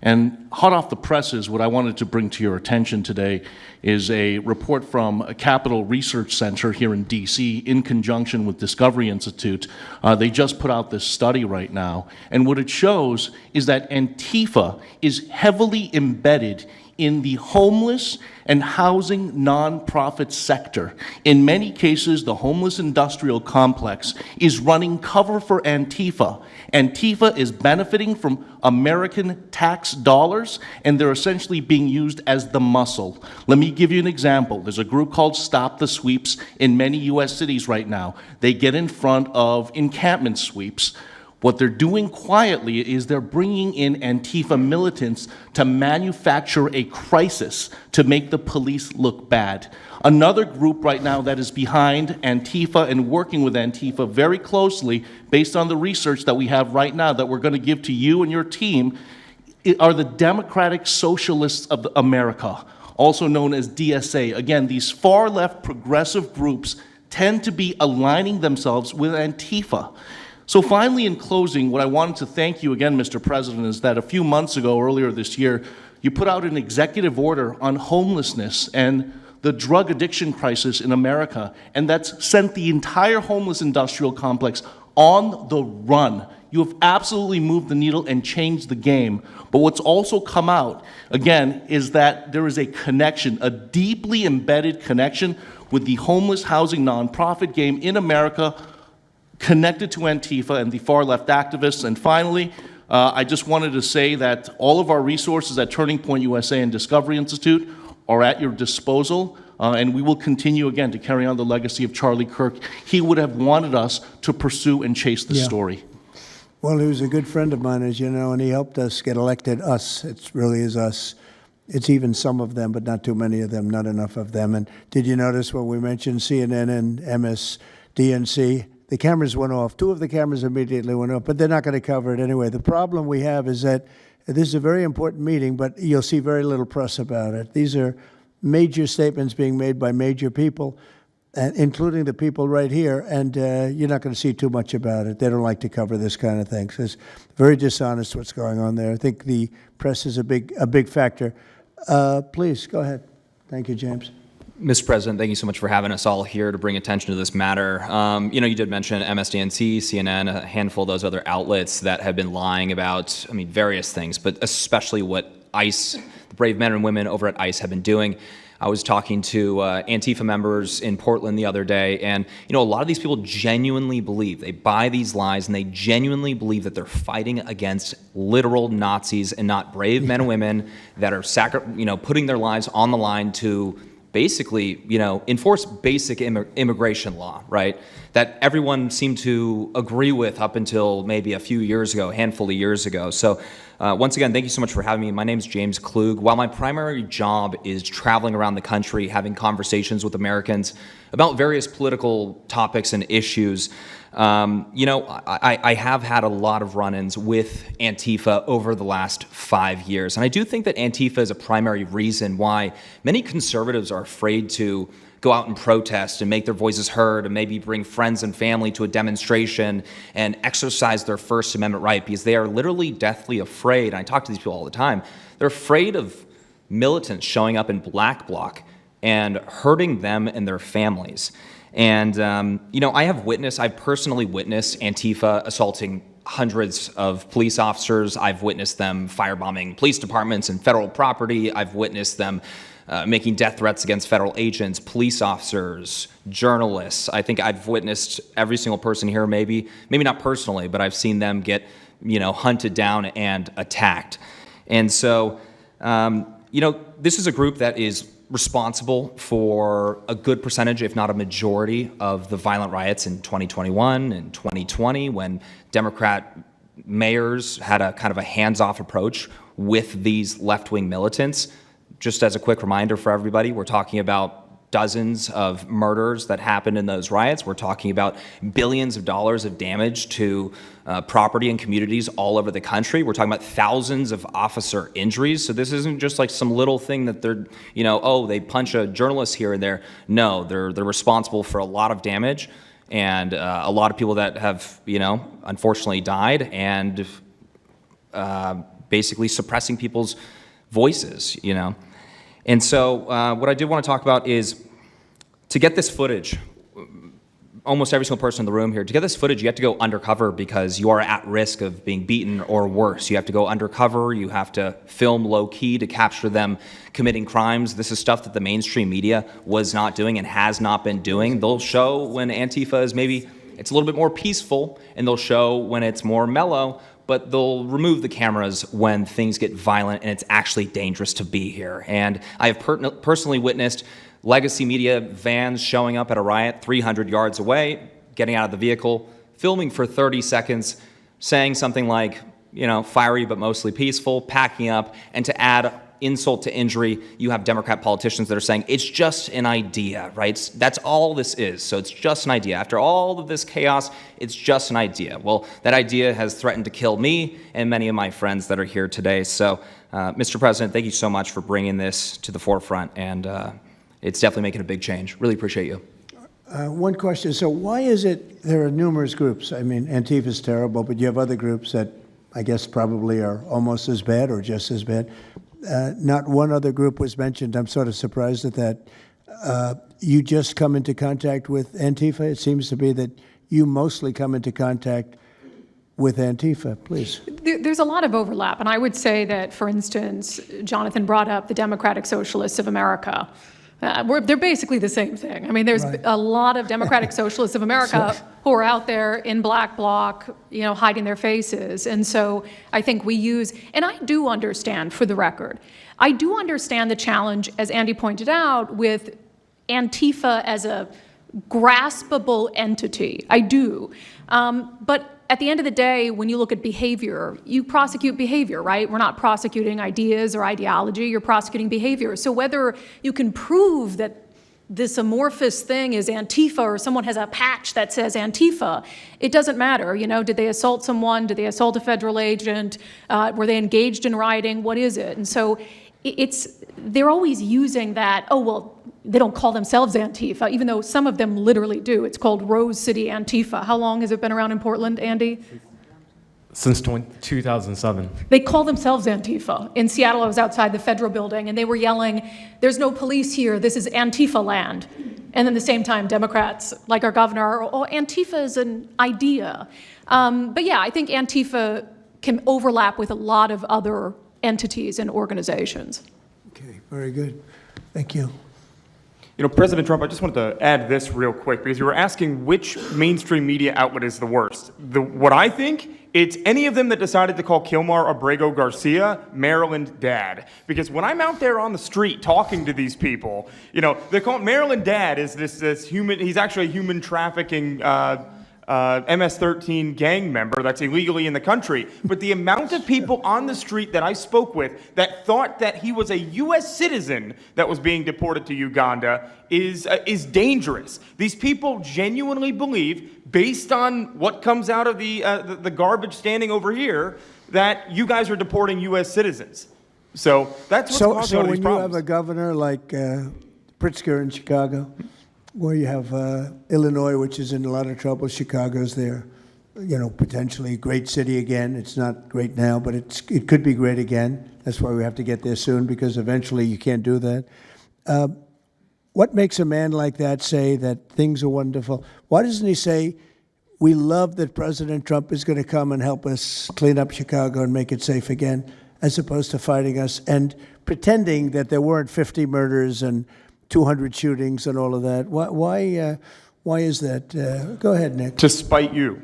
And hot off the presses, what I wanted to bring to your attention today is a report from a Capital Research Center here in D.C. in conjunction with Discovery Institute. They just put out this study right now. And what it shows is that Antifa is heavily embedded in the homeless and housing nonprofit sector. In many cases, the homeless industrial complex is running cover for Antifa. Antifa is benefiting from American tax dollars, and they're essentially being used as the muscle. Let me give you an example. There's a group called Stop the Sweeps in many U.S. cities right now. They get in front of encampment sweeps. What they're doing quietly is they're bringing in Antifa militants to manufacture a crisis to make the police look bad. Another group right now that is behind Antifa and working with Antifa very closely, based on the research that we have right now that we're going to give to you and your team, are the Democratic Socialists of America, also known as DSA. Again, these far-left progressive groups tend to be aligning themselves with Antifa. So finally, in closing, what I wanted to thank you again, Mr. President, is that a few months ago, earlier this year, you put out an executive order on homelessness and the drug addiction crisis in America, and that's sent the entire homeless industrial complex on the run. You have absolutely moved the needle and changed the game. But what's also come out, again, is that there is a connection, a deeply embedded connection with the homeless housing nonprofit game in America, connected to Antifa and the far-left activists. And finally, I just wanted to say that all of our resources at Turning Point USA and Discovery Institute are at your disposal. And we will continue, again, to carry on the legacy of Charlie Kirk. He would have wanted us to pursue and chase the story. Well, he was a good friend of mine, as you know, and he helped us get elected. Us, it really is us. It's even some of them, but not too many of them, not enough of them. And did you notice when we mentioned CNN and MSDNC, the cameras went off. 2 of the cameras immediately went off, but they're not going to cover it anyway. The problem we have is that this is a very important meeting, but you'll see very little press about it. These are major statements being made by major people, including the people right here, and you're not going to see too much about it. They don't like to cover this kind of thing. So it's very dishonest what's going on there. I think the press is a big factor. Please, go ahead. Thank you, James. Mr. President, thank you so much for having us all here to bring attention to this matter. You did mention MSDNC, CNN, a handful of those other outlets that have been lying about, various things, but especially what ICE, the brave men and women over at ICE have been doing. I was talking to Antifa members in Portland the other day, and a lot of these people genuinely believe, they buy these lies, and they genuinely believe that they're fighting against literal Nazis and not brave men and women that are putting their lives on the line to basically, enforce basic immigration law, right? That everyone seemed to agree with up until maybe a few years ago, a handful of years ago. So once again, thank you so much for having me. My name is James Klug. While my primary job is traveling around the country, having conversations with Americans about various political topics and issues, I have had a lot of run-ins with Antifa over the last 5 years. And I do think that Antifa is a primary reason why many conservatives are afraid to go out and protest and make their voices heard and maybe bring friends and family to a demonstration and exercise their First Amendment right, because they are literally deathly afraid. And I talk to these people all the time. They're afraid of militants showing up in black bloc and hurting them and their families. And, I've personally witnessed Antifa assaulting hundreds of police officers. I've witnessed them firebombing police departments and federal property. I've witnessed them making death threats against federal agents, police officers, journalists. I think I've witnessed every single person here, maybe not personally, but I've seen them get, hunted down and attacked. And so, this is a group that is responsible for a good percentage, if not a majority, of the violent riots in 2021 and 2020 when Democrat mayors had a kind of a hands-off approach with these left-wing militants. Just as a quick reminder for everybody, we're talking about dozens of murders that happened in those riots. We're talking about billions of dollars of damage to property and communities all over the country. We're talking about thousands of officer injuries. So this isn't just like some little thing that they're, they punch a journalist here and there. No, they're responsible for a lot of damage and a lot of people that have, unfortunately died and basically suppressing people's voices, And so what I did want to talk about is to get this footage, almost every single person in the room here, to get this footage, you have to go undercover because you are at risk of being beaten or worse. You have to go undercover. You have to film low-key to capture them committing crimes. This is stuff that the mainstream media was not doing and has not been doing. They'll show when Antifa is maybe, it's a little bit more peaceful, and they'll show when it's more mellow, but they'll remove the cameras when things get violent and it's actually dangerous to be here. And I have personally witnessed legacy media vans showing up at a riot 300 yards away, getting out of the vehicle, filming for 30 seconds, saying something like, fiery but mostly peaceful, packing up, and to add insult to injury, you have Democrat politicians that are saying, it's just an idea, right? That's all this is, so it's just an idea. After all of this chaos, it's just an idea. Well, that idea has threatened to kill me and many of my friends that are here today. So, Mr. President, thank you so much for bringing this to the forefront, and it's definitely making a big change. Really appreciate you. One question. So why is it there are numerous groups? I mean, Antifa is terrible, but you have other groups that I guess probably are almost as bad or just as bad. Not one other group was mentioned. I'm sort of surprised at that. You just come into contact with Antifa. It seems to be that you mostly come into contact with Antifa, please. There's a lot of overlap, and I would say that, for instance, Jonathan brought up the Democratic Socialists of America. They're basically the same thing. I mean, there's a lot of Democratic Socialists of America who are out there in black bloc, hiding their faces. And so I think we use, and I do understand, for the record, I do understand the challenge, as Andy pointed out, with Antifa as a graspable entity. I do. But at the end of the day, when you look at behavior, you prosecute behavior, right? We're not prosecuting ideas or ideology, you're prosecuting behavior. So whether you can prove that this amorphous thing is Antifa or someone has a patch that says Antifa, it doesn't matter. Did they assault someone? Did they assault a federal agent? Were they engaged in rioting? What is it? And so they're always using that, oh, well, they don't call themselves Antifa, even though some of them literally do. It's called Rose City Antifa. How long has it been around in Portland, Andy? Since 2007. They call themselves Antifa. In Seattle, I was outside the federal building, and they were yelling, "There's no police here, this is Antifa land." And then at the same time, Democrats, like our governor, oh, Antifa is an idea. But yeah, I think Antifa can overlap with a lot of other entities and organizations. Okay, very good. Thank you. President Trump, I just wanted to add this real quick, because you were asking which mainstream media outlet is the worst. What I think, it's any of them that decided to call Kilmar Abrego Garcia Maryland Dad. Because when I'm out there on the street talking to these people, they call Maryland Dad is this human, he's actually a human trafficking MS-13 gang member that's illegally in the country. But the amount of people on the street that I spoke with that thought that he was a U.S. citizen that was being deported to Uganda is dangerous. These people genuinely believe, based on what comes out of the garbage standing over here, that you guys are deporting U.S. citizens. So that's what's causing all these problems. So when you have a governor like Pritzker in Chicago, where you have Illinois, which is in a lot of trouble. Chicago's there, potentially a great city again. It's not great now, but it could be great again. That's why we have to get there soon, because eventually you can't do that. What makes a man like that say that things are wonderful? Why doesn't he say, we love that President Trump is going to come and help us clean up Chicago and make it safe again, as opposed to fighting us and pretending that there weren't 50 murders and 200 shootings and all of that? Why is that? Go ahead, Nick. To spite you.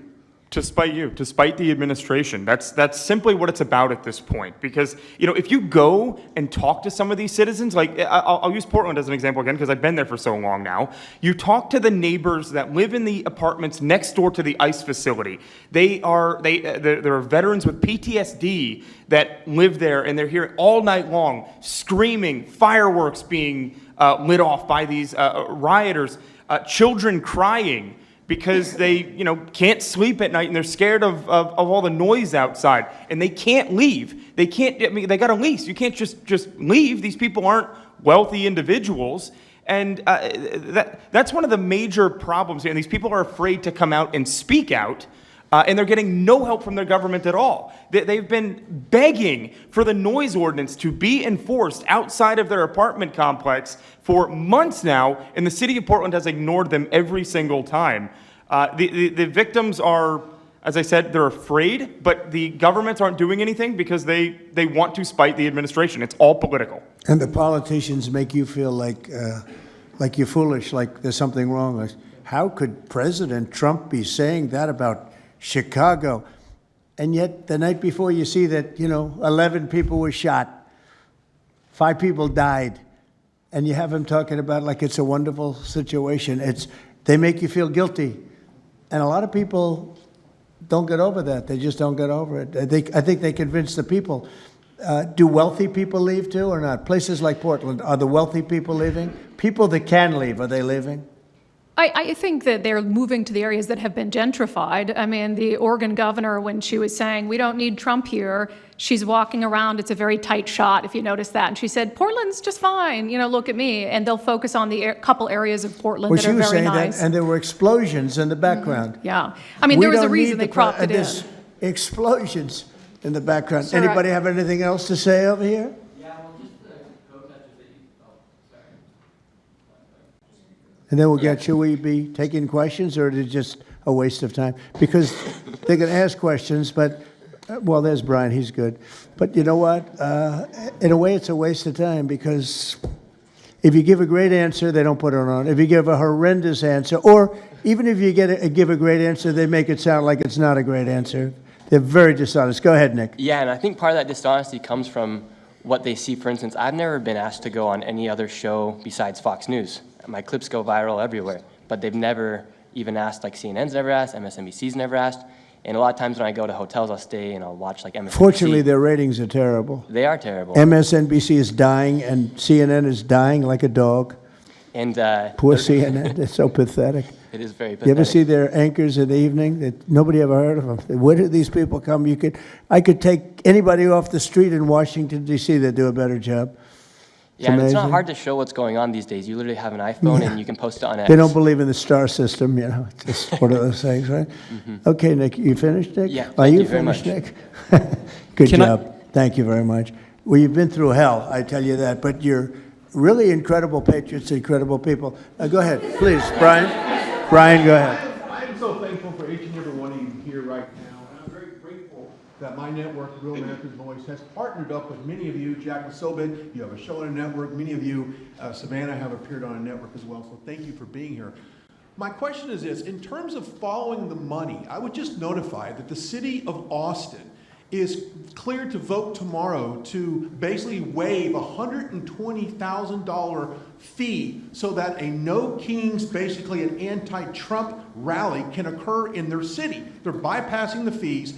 To spite the administration. That's simply what it's about at this point. Because, if you go and talk to some of these citizens, like I'll use Portland as an example again, because I've been there for so long now. You talk to the neighbors that live in the apartments next door to the ICE facility. There are veterans with PTSD that live there, and they're here all night long, screaming, fireworks being lit off by these rioters, children crying because they, can't sleep at night and they're scared of all the noise outside, and they can't leave. They got a lease. You can't just leave. These people aren't wealthy individuals, and that's one of the major problems here. And these people are afraid to come out and speak out. And they're getting no help from their government at all. They've been begging for the noise ordinance to be enforced outside of their apartment complex for months now, and the city of Portland has ignored them every single time. The victims are, as I said, they're afraid, but the governments aren't doing anything because they want to spite the administration. It's all political. And the politicians make you feel like you're foolish, like there's something wrong. How could President Trump be saying that about Chicago? And yet the night before you see that, 11 people were shot, 5 people died, and you have him talking about like it's a wonderful situation. They make you feel guilty. And a lot of people don't get over that. They just don't get over it. I think they convince the people. Do wealthy people leave too or not? Places like Portland, are the wealthy people leaving? People that can leave, are they leaving? I think that they're moving to the areas that have been gentrified. I mean, the Oregon governor, when she was saying, we don't need Trump here, she's walking around. It's a very tight shot, if you notice that. And she said, Portland's just fine. Look at me. And they'll focus on the couple areas of Portland that are very nice. She was saying that, and there were explosions in the background. Mm-hmm. Yeah. I mean, there was a reason they cropped it in. Explosions in the background. Sure. Anybody have anything else to say over here? And then we'll get, should we be taking questions, or is it just a waste of time because they can ask questions, but, well, there's Brian, he's good. But you know what? In a way, it's a waste of time because if you give a great answer, they don't put it on. If you give a horrendous answer, or even if you give a great answer, they make it sound like it's not a great answer. They're very dishonest. Go ahead, Nick. Yeah, and I think part of that dishonesty comes from what they see. For instance, I've never been asked to go on any other show besides Fox News. My clips go viral everywhere, but they've never even asked, like CNN's never asked, MSNBC's never asked. And a lot of times when I go to hotels, I'll stay and I'll watch like MSNBC. Fortunately, their ratings are terrible. They are terrible. MSNBC is dying, and CNN is dying like a dog. And Poor CNN. It's so pathetic. It is very pathetic. You ever see their anchors in the evening? Nobody ever heard of them. Where do these people come? I could take anybody off the street in Washington, D.C. that do a better job. Yeah, and it's not amazing. hard to show what's going on these days. You literally have an iPhone and you can post it on X. They don't believe in the star system, It's just one of those things, right? Okay, Nick, you finished, Nick? Yeah, Are thank you you very finished, much. Nick? Good Can I- job. Thank you very much. Well, you've been through hell, I tell you that, but you're really incredible patriots, incredible people. Go ahead, please, Brian. Brian, go ahead. I'm so thankful for each and every one of you here right now, and I'm very grateful that my network, Real America's Voice, has partnered up with many of you. Jack Sobin, you have a show on a network. Many of you, Savannah, have appeared on a network as well, so thank you for being here. My question is this: in terms of following the money, I would just notify that the city of Austin is cleared to vote tomorrow to basically waive a $120,000 fee so that a No Kings, basically an anti-Trump rally, can occur in their city. They're bypassing the fees,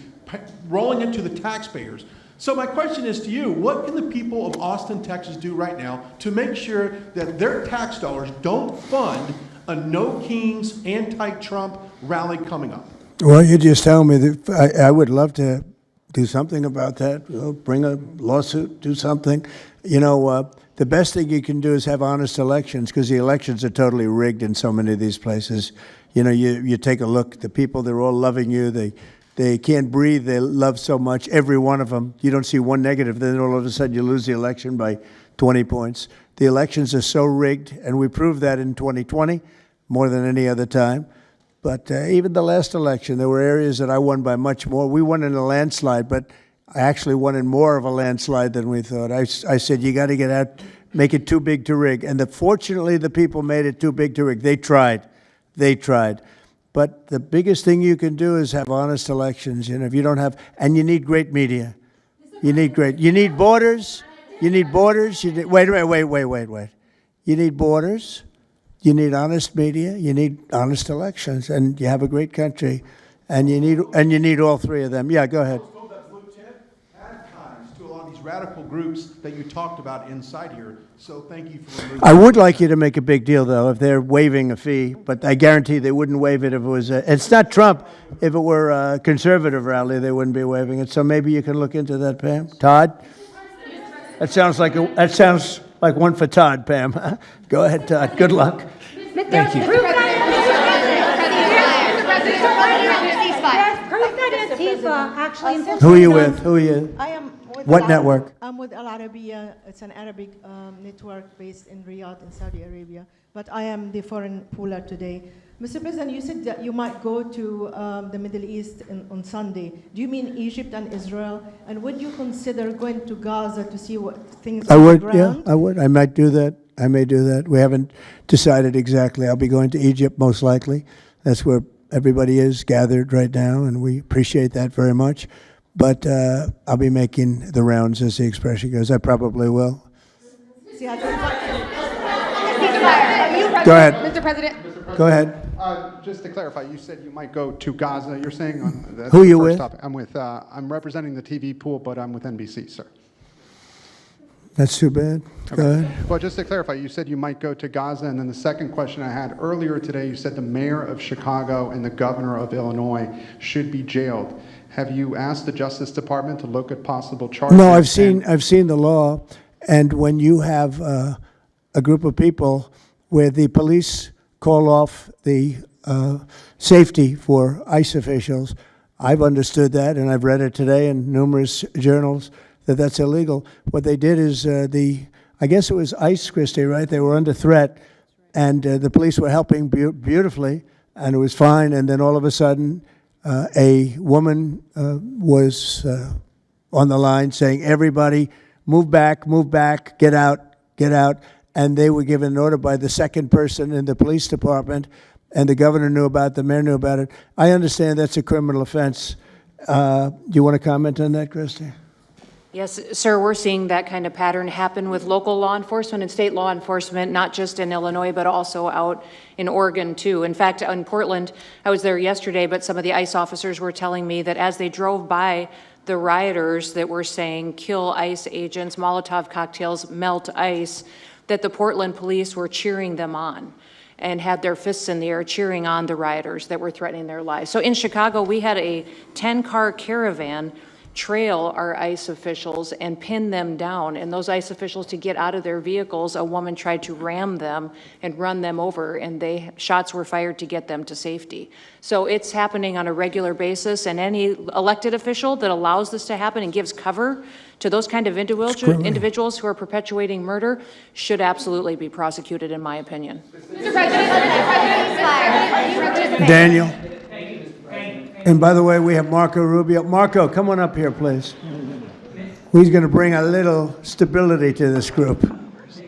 rolling it to the taxpayers. So my question is to you: what can the people of Austin, Texas do right now to make sure that their tax dollars don't fund a No Kings anti-Trump rally coming up? Well, you just tell me that I would love to do something about that. Bring a lawsuit, do something. The best thing you can do is have honest elections, because the elections are totally rigged in so many of these places. You take a look, the people, they're all loving you. They can't breathe. They love so much, every one of them. You don't see one negative, then all of a sudden you lose the election by 20 points. The elections are so rigged, and we proved that in 2020 more than any other time. But even the last election, there were areas that I won by much more. We won in a landslide, but I actually won in more of a landslide than we thought. I said, you got to get out, make it too big to rig. And fortunately, the people made it too big to rig. They tried. But the biggest thing you can do is have honest elections. If you don't have, and you need great media. You need borders. Wait. You need borders. You need borders. You need honest media, you need honest elections, and you have a great country, and you need all three of them. Yeah, go ahead. To a lot of these radical groups that you talked about inside here. So thank you for removing. I would like you to make a big deal, though, if they're waiving a fee, but I guarantee they wouldn't waive it if it was it's not Trump. If it were a conservative rally, they wouldn't be waiving it. So maybe you can look into that, Pam. Todd? That sounds like one for Todd, Pam. Go ahead, Todd. Good luck. Thank you. Who are you with? Who are you? I am with What network? I'm with Al Arabiya. It's an Arabic network based in Riyadh in Saudi Arabia. But I am the foreign pooler today. Mr. President, you said that you might go to the Middle East on Sunday. Do you mean Egypt and Israel? And would you consider going to Gaza to see what things are I on would, the yeah, ground? I would. I might do that. I may do that. We haven't decided exactly. I'll be going to Egypt most likely. That's where everybody is gathered right now, and we appreciate that very much. But I'll be making the rounds, as the expression goes. I probably will. Go ahead. Mr. President. Go ahead. Just to clarify, you said you might go to Gaza. You're saying on the Who are you first with? topic. I'm with. I'm representing the TV pool, but I'm with NBC, sir. That's too bad. Go ahead. Well, just to clarify, you said you might go to Gaza, and then the second question I had earlier today, you said the mayor of Chicago and the governor of Illinois should be jailed. Have you asked the Justice Department to look at possible charges? No, I've seen the law, and when you have a group of people where the police call off the safety for ICE officials, I've understood that, and I've read it today in numerous journals, that that's illegal. What they did is I guess it was ICE, Christie, right? They were under threat, and the police were helping beautifully. and it was fine. And then all of a sudden, a woman was on the line saying, everybody, move back, get out, get out. And they were given an order by the second person in the police department, and the governor knew about it, the mayor knew about it. I understand that's a criminal offense. Do you want to comment on that, Christy? Yes, sir, we're seeing that kind of pattern happen with local law enforcement and state law enforcement, not just in Illinois, but also out in Oregon, too. In fact, in Portland, I was there yesterday, but some of the ICE officers were telling me that as they drove by the rioters that were saying, kill ICE agents, Molotov cocktails, melt ICE, that the Portland police were cheering them on and had their fists in the air cheering on the rioters that were threatening their lives. So in Chicago, we had a 10-car caravan trail our ICE officials and pin them down. And those ICE officials, to get out of their vehicles, a woman tried to ram them and run them over, and shots were fired to get them to safety. So it's happening on a regular basis, and any elected official that allows this to happen and gives cover to those kind of individuals who are perpetuating murder should absolutely be prosecuted, in my opinion. Mr. President, Daniel. And by the way, we have Marco Rubio. Marco, come on up here, please. He's going to bring a little stability to this group.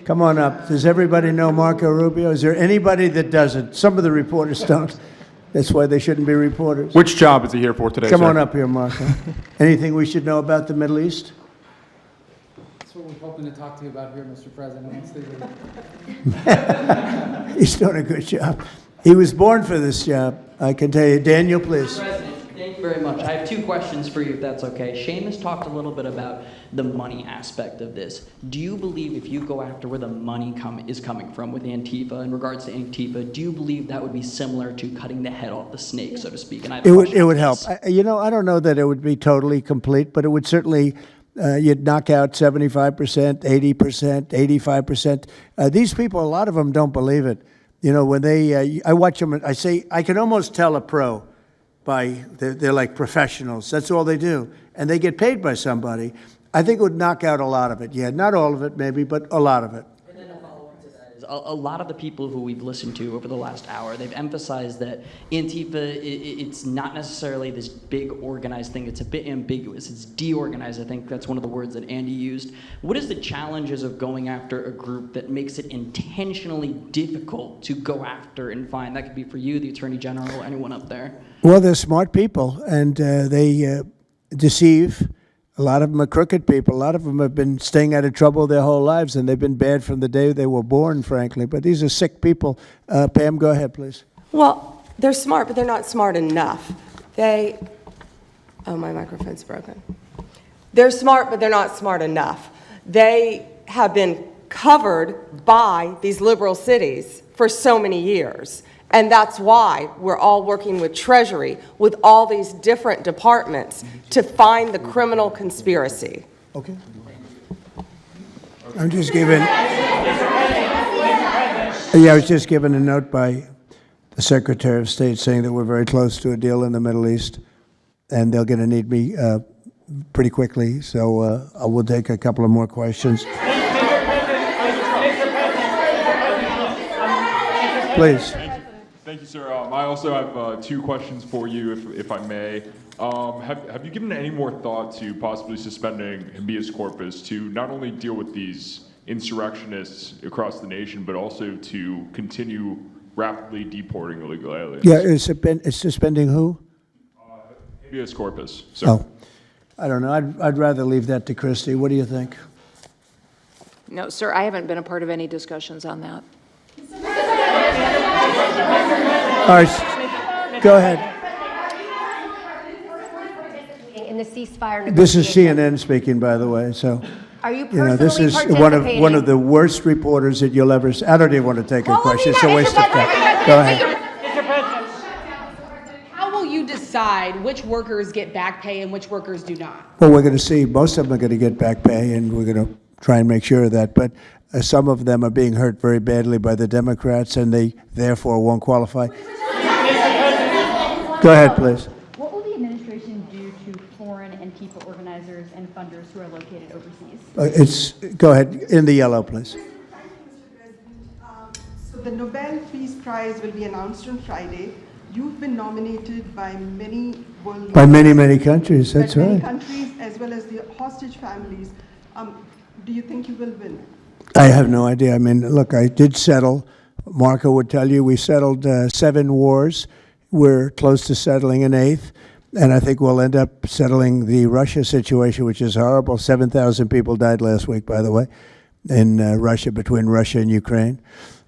Come on up. Does everybody know Marco Rubio? Is there anybody that doesn't? Some of the reporters don't. That's why they shouldn't be reporters. Which job is he here for today, Come sir? on up here, Marco. Anything we should know about the Middle East? That's what we're hoping to talk to you about here, Mr. President, once they leave. He's doing a good job. He was born for this job, I can tell you. Daniel, please. Mr. President, thank you very much. I have 2 questions for you, if that's okay. Seamus talked a little bit about the money aspect of this. Do you believe if you go after where the money is coming from with Antifa, in regards to Antifa, do you believe that would be similar to cutting the head off the snake, so to speak? And I have a question It on would help. this. I don't know that it would be totally complete, but it would certainly, you'd knock out 75%, 80%, 85%. These people, a lot of them don't believe it. You know, when I watch them, I say, I can almost tell a pro by, they're like professionals. That's all they do. And they get paid by somebody. I think it would knock out a lot of it. Yeah, not all of it maybe, but a lot of it. And then a follow-up to that is, a lot of the people who we've listened to over the last hour, they've emphasized that Antifa, it's not necessarily this big organized thing. It's a bit ambiguous. It's deorganized. I think that's one of the words that Andy used. What is the challenges of going after a group that makes it intentionally difficult to go after and find? That could be for you, the Attorney General, anyone up there. Well, they're smart people, and they deceive. A lot of them are crooked people. A lot of them have been staying out of trouble their whole lives, and they've been bad from the day they were born, frankly. But these are sick people. Pam, go ahead, please. Well, they're smart, but they're not smart enough. Oh, my microphone's broken. They're smart, but they're not smart enough. They have been covered by these liberal cities for so many years. And that's why we're all working with Treasury, with all these different departments, to find the criminal conspiracy. Okay. I'm just giving. Yeah, I was just given a note by the Secretary of State saying that we're very close to a deal in the Middle East, and they're going to need me pretty quickly. So I will take a couple of more questions. Please. Thank you, sir. I also have 2 questions for you, if I may. Have you given any more thought to possibly suspending habeas corpus to not only deal with these insurrectionists across the nation, but also to continue rapidly deporting illegal aliens? Yeah, it's suspending who? Habeas corpus, sir. Oh, I don't know. I'd rather leave that to Christy. What do you think? No, sir, I haven't been a part of any discussions on that. All right, go ahead. In the ceasefire This is negotiations. CNN speaking, by the way. So, Are you this is personally one of the worst reporters that you'll ever see. I don't even want to take a question. It's a waste of time. Go ahead. How will you decide which workers get back pay and which workers do not? Well, we're going to see. Most of them are going to get back pay, and we're going to try and make sure of that. But some of them are being hurt very badly by the Democrats, and they therefore won't qualify. Go ahead, please. What will the administration do to foreign Antifa organizers and funders who are located overseas? Go ahead. In the yellow, please. So the Nobel Peace Prize will be announced on Friday. You've been nominated by many world By leaders, many countries, that's by many right. countries, as well as the hostage families. Do you think you will win? I have no idea. I mean, look, I did settle. Marco would tell you we settled 7 wars. We're close to settling an 8th. And I think we'll end up settling the Russia situation, which is horrible. 7,000 people died last week, by the way, in Russia, between Russia and Ukraine.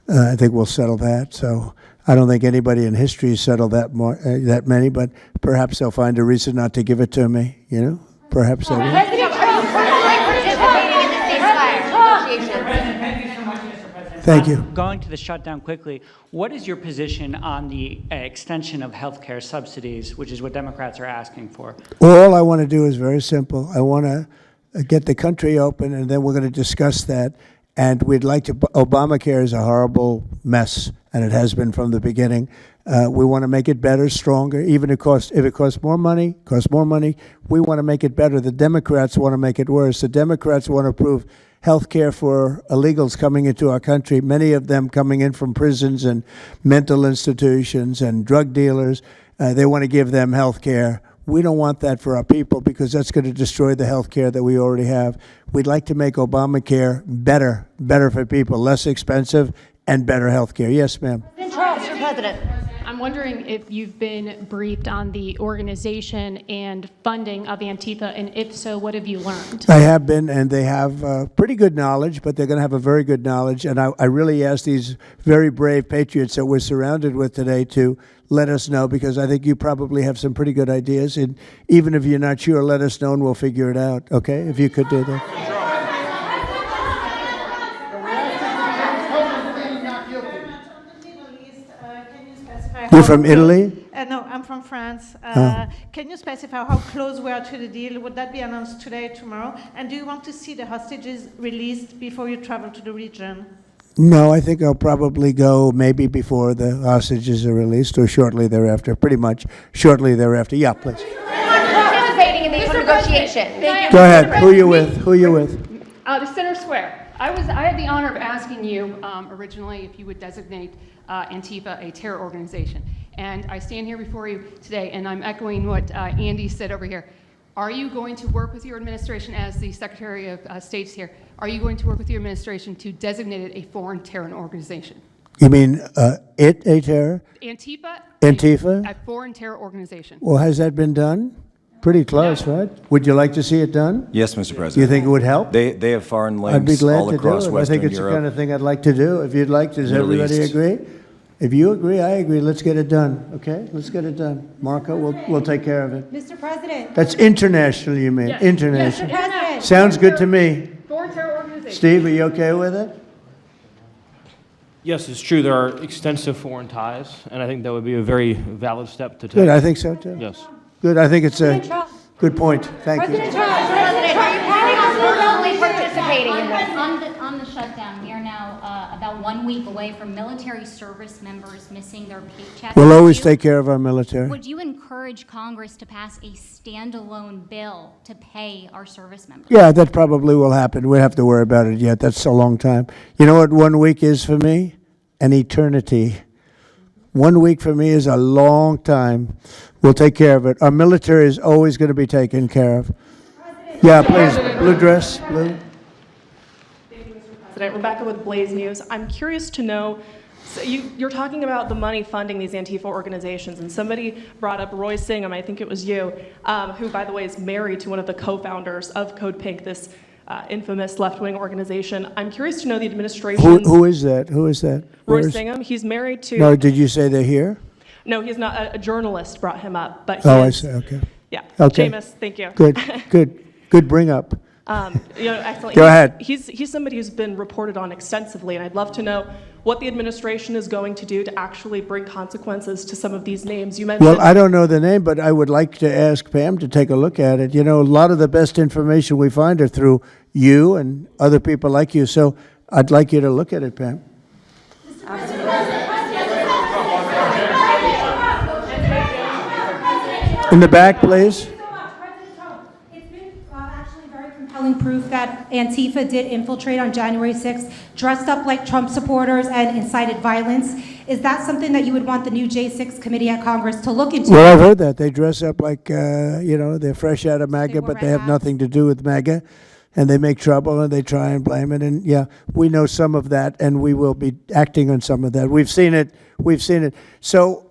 I think we'll settle that. So I don't think anybody in history has settled that many, but perhaps they'll find a reason not to give it to me, you know? Perhaps they will. President Trump, participating in the ceasefire negotiations. Thank you. Going to the shutdown quickly, what is your position on the extension of health care subsidies, which is what Democrats are asking for? All I want to do is very simple. I want to get the country open, and then we're going to discuss that. And we'd like to, Obamacare is a horrible mess, and it has been from the beginning. We want to make it better, stronger, even if it costs more money, we want to make it better. The Democrats want to make it worse. The Democrats want to approve health care for illegals coming into our country, many of them coming in from prisons and mental institutions and drug dealers. They want to give them health care. We don't want that for our people because that's going to destroy the health care that we already have. We'd like to make Obamacare better for people, less expensive and better health care. Yes, ma'am. Mr. President, I'm wondering if you've been briefed on the organization and funding of Antifa, and if so, what have you learned? I have been, and they have pretty good knowledge, but they're going to have a very good knowledge. And I really ask these very brave patriots that we're surrounded with today to let us know, because I think you probably have some pretty good ideas. And even if you're not sure, let us know and we'll figure it out, okay? If you could do that. You're from Italy? No, I'm from France. Oh. Can you specify how close we are to the deal? Would that be announced today, tomorrow? And do you want to see the hostages released before you travel to the region? No, I think I'll probably go maybe before the hostages are released or shortly thereafter, pretty much shortly thereafter. Yeah, please. Participating in these negotiations. Go ahead. Who you with? Who you with? The Center Square. I had the honor of asking you originally if you would designate Antifa a terror organization. And I stand here before you today, and I'm echoing what Andy said over here. Are you going to work with your administration as the Secretary of State's here? Are you going to work with your administration to designate it a foreign terror organization? You mean a terror? Antifa? Antifa? A foreign terror organization. Well, has that been done? Pretty close, right? Would you like to see it done? Yes, Mr. President. Do you think it would help? They have foreign I'd be links glad all to do across it. I Western think it's Europe. the kind of thing I'd like to do. If you'd like, does Middle everybody East. agree? If you agree, I agree. Let's get it done, okay? Let's get it done. Marco, we'll take care of it. Mr. President. That's international, you mean? Yes. International. Mr. President. Sounds good to me. Foreign terror organization. Steve, are you okay with it? Yes, it's true. There are extensive foreign ties, and I think that would be a very valid step to take. Good, I think so too. Yes. Good, I think it's a good point. Thank you. President, are you planning on personally participating in this? On the shutdown, we are now about 1 week away from military service members missing their paychecks. We'll always take care of our military. Would you encourage Congress to pass a standalone bill to pay our service members? Yeah, that probably will happen. We don't have to worry about it yet. That's a long time. You know what 1 week is for me? An eternity. 1 week for me is a long time. We'll take care of it. Our military is always going to be taken care of. Yeah, please. Blue dress, blue. President, Rebecca with Blaze News. I'm curious to know, so you're talking about the money funding these Antifa organizations, and somebody brought up Roy Singham, I think it was you, who, by the way, is married to one of the co-founders of Code Pink, this infamous left-wing organization. I'm curious to know the administration. Who is that? Who is that? Roy Where's- Singham. He's married to. No, did you say they're here? No, he's not. A journalist brought him up, but he Oh, I is- see. Okay. Yeah. Okay. Seamus, thank you. Good bring up. Excellent. Go ahead. He's somebody who's been reported on extensively, and I'd love to know what the administration is going to do to actually bring consequences to some of these names. You mentioned. Well, I don't know the name, but I would like to ask Pam to take a look at it. You know, a lot of the best information we find are through you and other people like you, so I'd like you to look at it, Pam. In the back, please. Compelling proof that Antifa did infiltrate on January 6th, dressed up like Trump supporters and incited violence. Is that something that you would want the new J6 committee at Congress to look into? Well, I've heard that. They dress up like, they're fresh out of MAGA, but they have nothing to do with MAGA. And they make trouble and they try and blame it. And yeah, we know some of that and we will be acting on some of that. We've seen it. So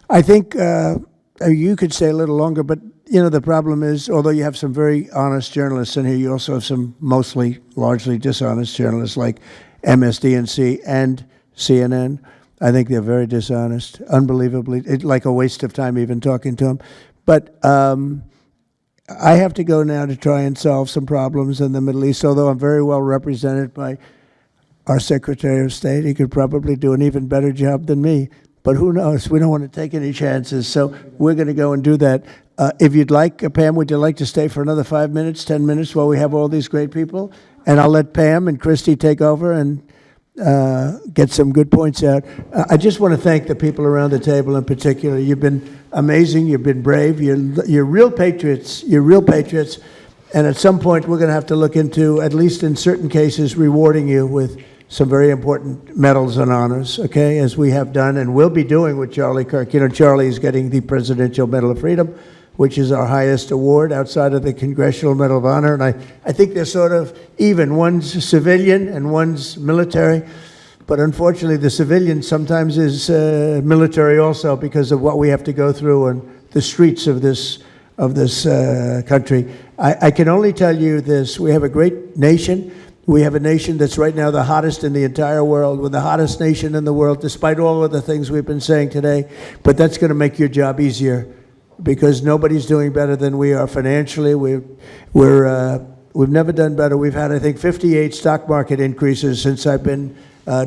I think you could stay a little longer, but the problem is, although you have some very honest journalists in here, you also have some largely dishonest journalists like MSDNC and CNN. I think they're very dishonest, unbelievably. It's like a waste of time even talking to them. But I have to go now to try and solve some problems in the Middle East, although I'm very well represented by our Secretary of State. He could probably do an even better job than me, but who knows? We don't want to take any chances, so we're going to go and do that. If you'd like, Pam, would you like to stay for another 5 minutes, 10 minutes while we have all these great people? And I'll let Pam and Christy take over and get some good points out. I just want to thank the people around the table in particular. You've been amazing. You've been brave. You're real patriots. You're real patriots. And at some point, we're going to have to look into, at least in certain cases, rewarding you with some very important medals and honors, okay, as we have done and will be doing with Charlie Kirk. Charlie is getting the Presidential Medal of Freedom, which is our highest award outside of the Congressional Medal of Honor. And I think they're sort of even. One's civilian and one's military. But unfortunately, the civilian sometimes is military also because of what we have to go through on the streets of this country. I can only tell you this. We have a great nation. We have a nation that's right now the hottest in the entire world. We're the hottest nation in the world, despite all of the things we've been saying today. But that's going to make your job easier, because nobody's doing better than we are financially. We've never done better. We've had, I think, 58 stock market increases since I've been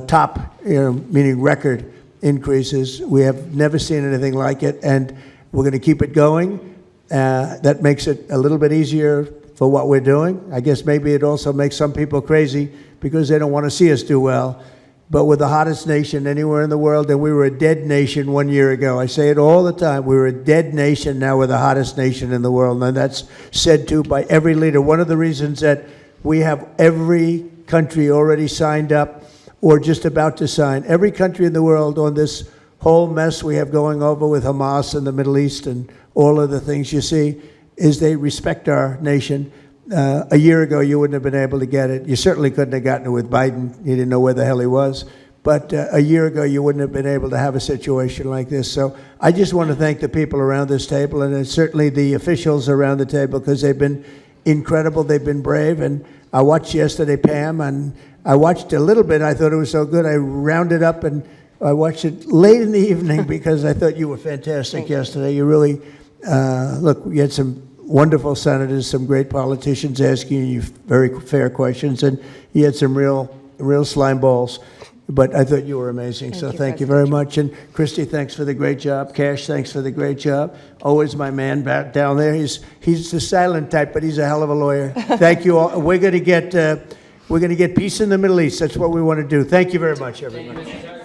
top, meaning record increases. We have never seen anything like it, and we're going to keep it going. That makes it a little bit easier for what we're doing. I guess maybe it also makes some people crazy because they don't want to see us do well. But we're the hottest nation anywhere in the world, and we were a dead nation 1 year ago. I say it all the time. We were a dead nation. Now we're the hottest nation in the world, and that's said to by every leader. One of the reasons that we have every country already signed up or just about to sign, every country in the world on this whole mess we have going over with Hamas and the Middle East and all of the things you see, is they respect our nation. A year ago, you wouldn't have been able to get it. You certainly couldn't have gotten it with Biden. You didn't know where the hell he was. But a year ago, you wouldn't have been able to have a situation like this. So I just want to thank the people around this table, and certainly the officials around the table, because they've been incredible. They've been brave. And I watched yesterday, Pam, and I watched a little bit. I thought it was so good. I rounded up, and I watched it late in the evening because I thought you were fantastic yesterday. You really, look, you had some wonderful senators, some great politicians asking you very fair questions, and you had some real slime balls. But I thought you were amazing, so thank you very much. And Christy, thanks for the great job. Cash, thanks for the great job. Always my man back down there. He's the silent type, but he's a hell of a lawyer. Thank you all. We're going to get peace in the Middle East. That's what we want to do. Thank you very much, everybody.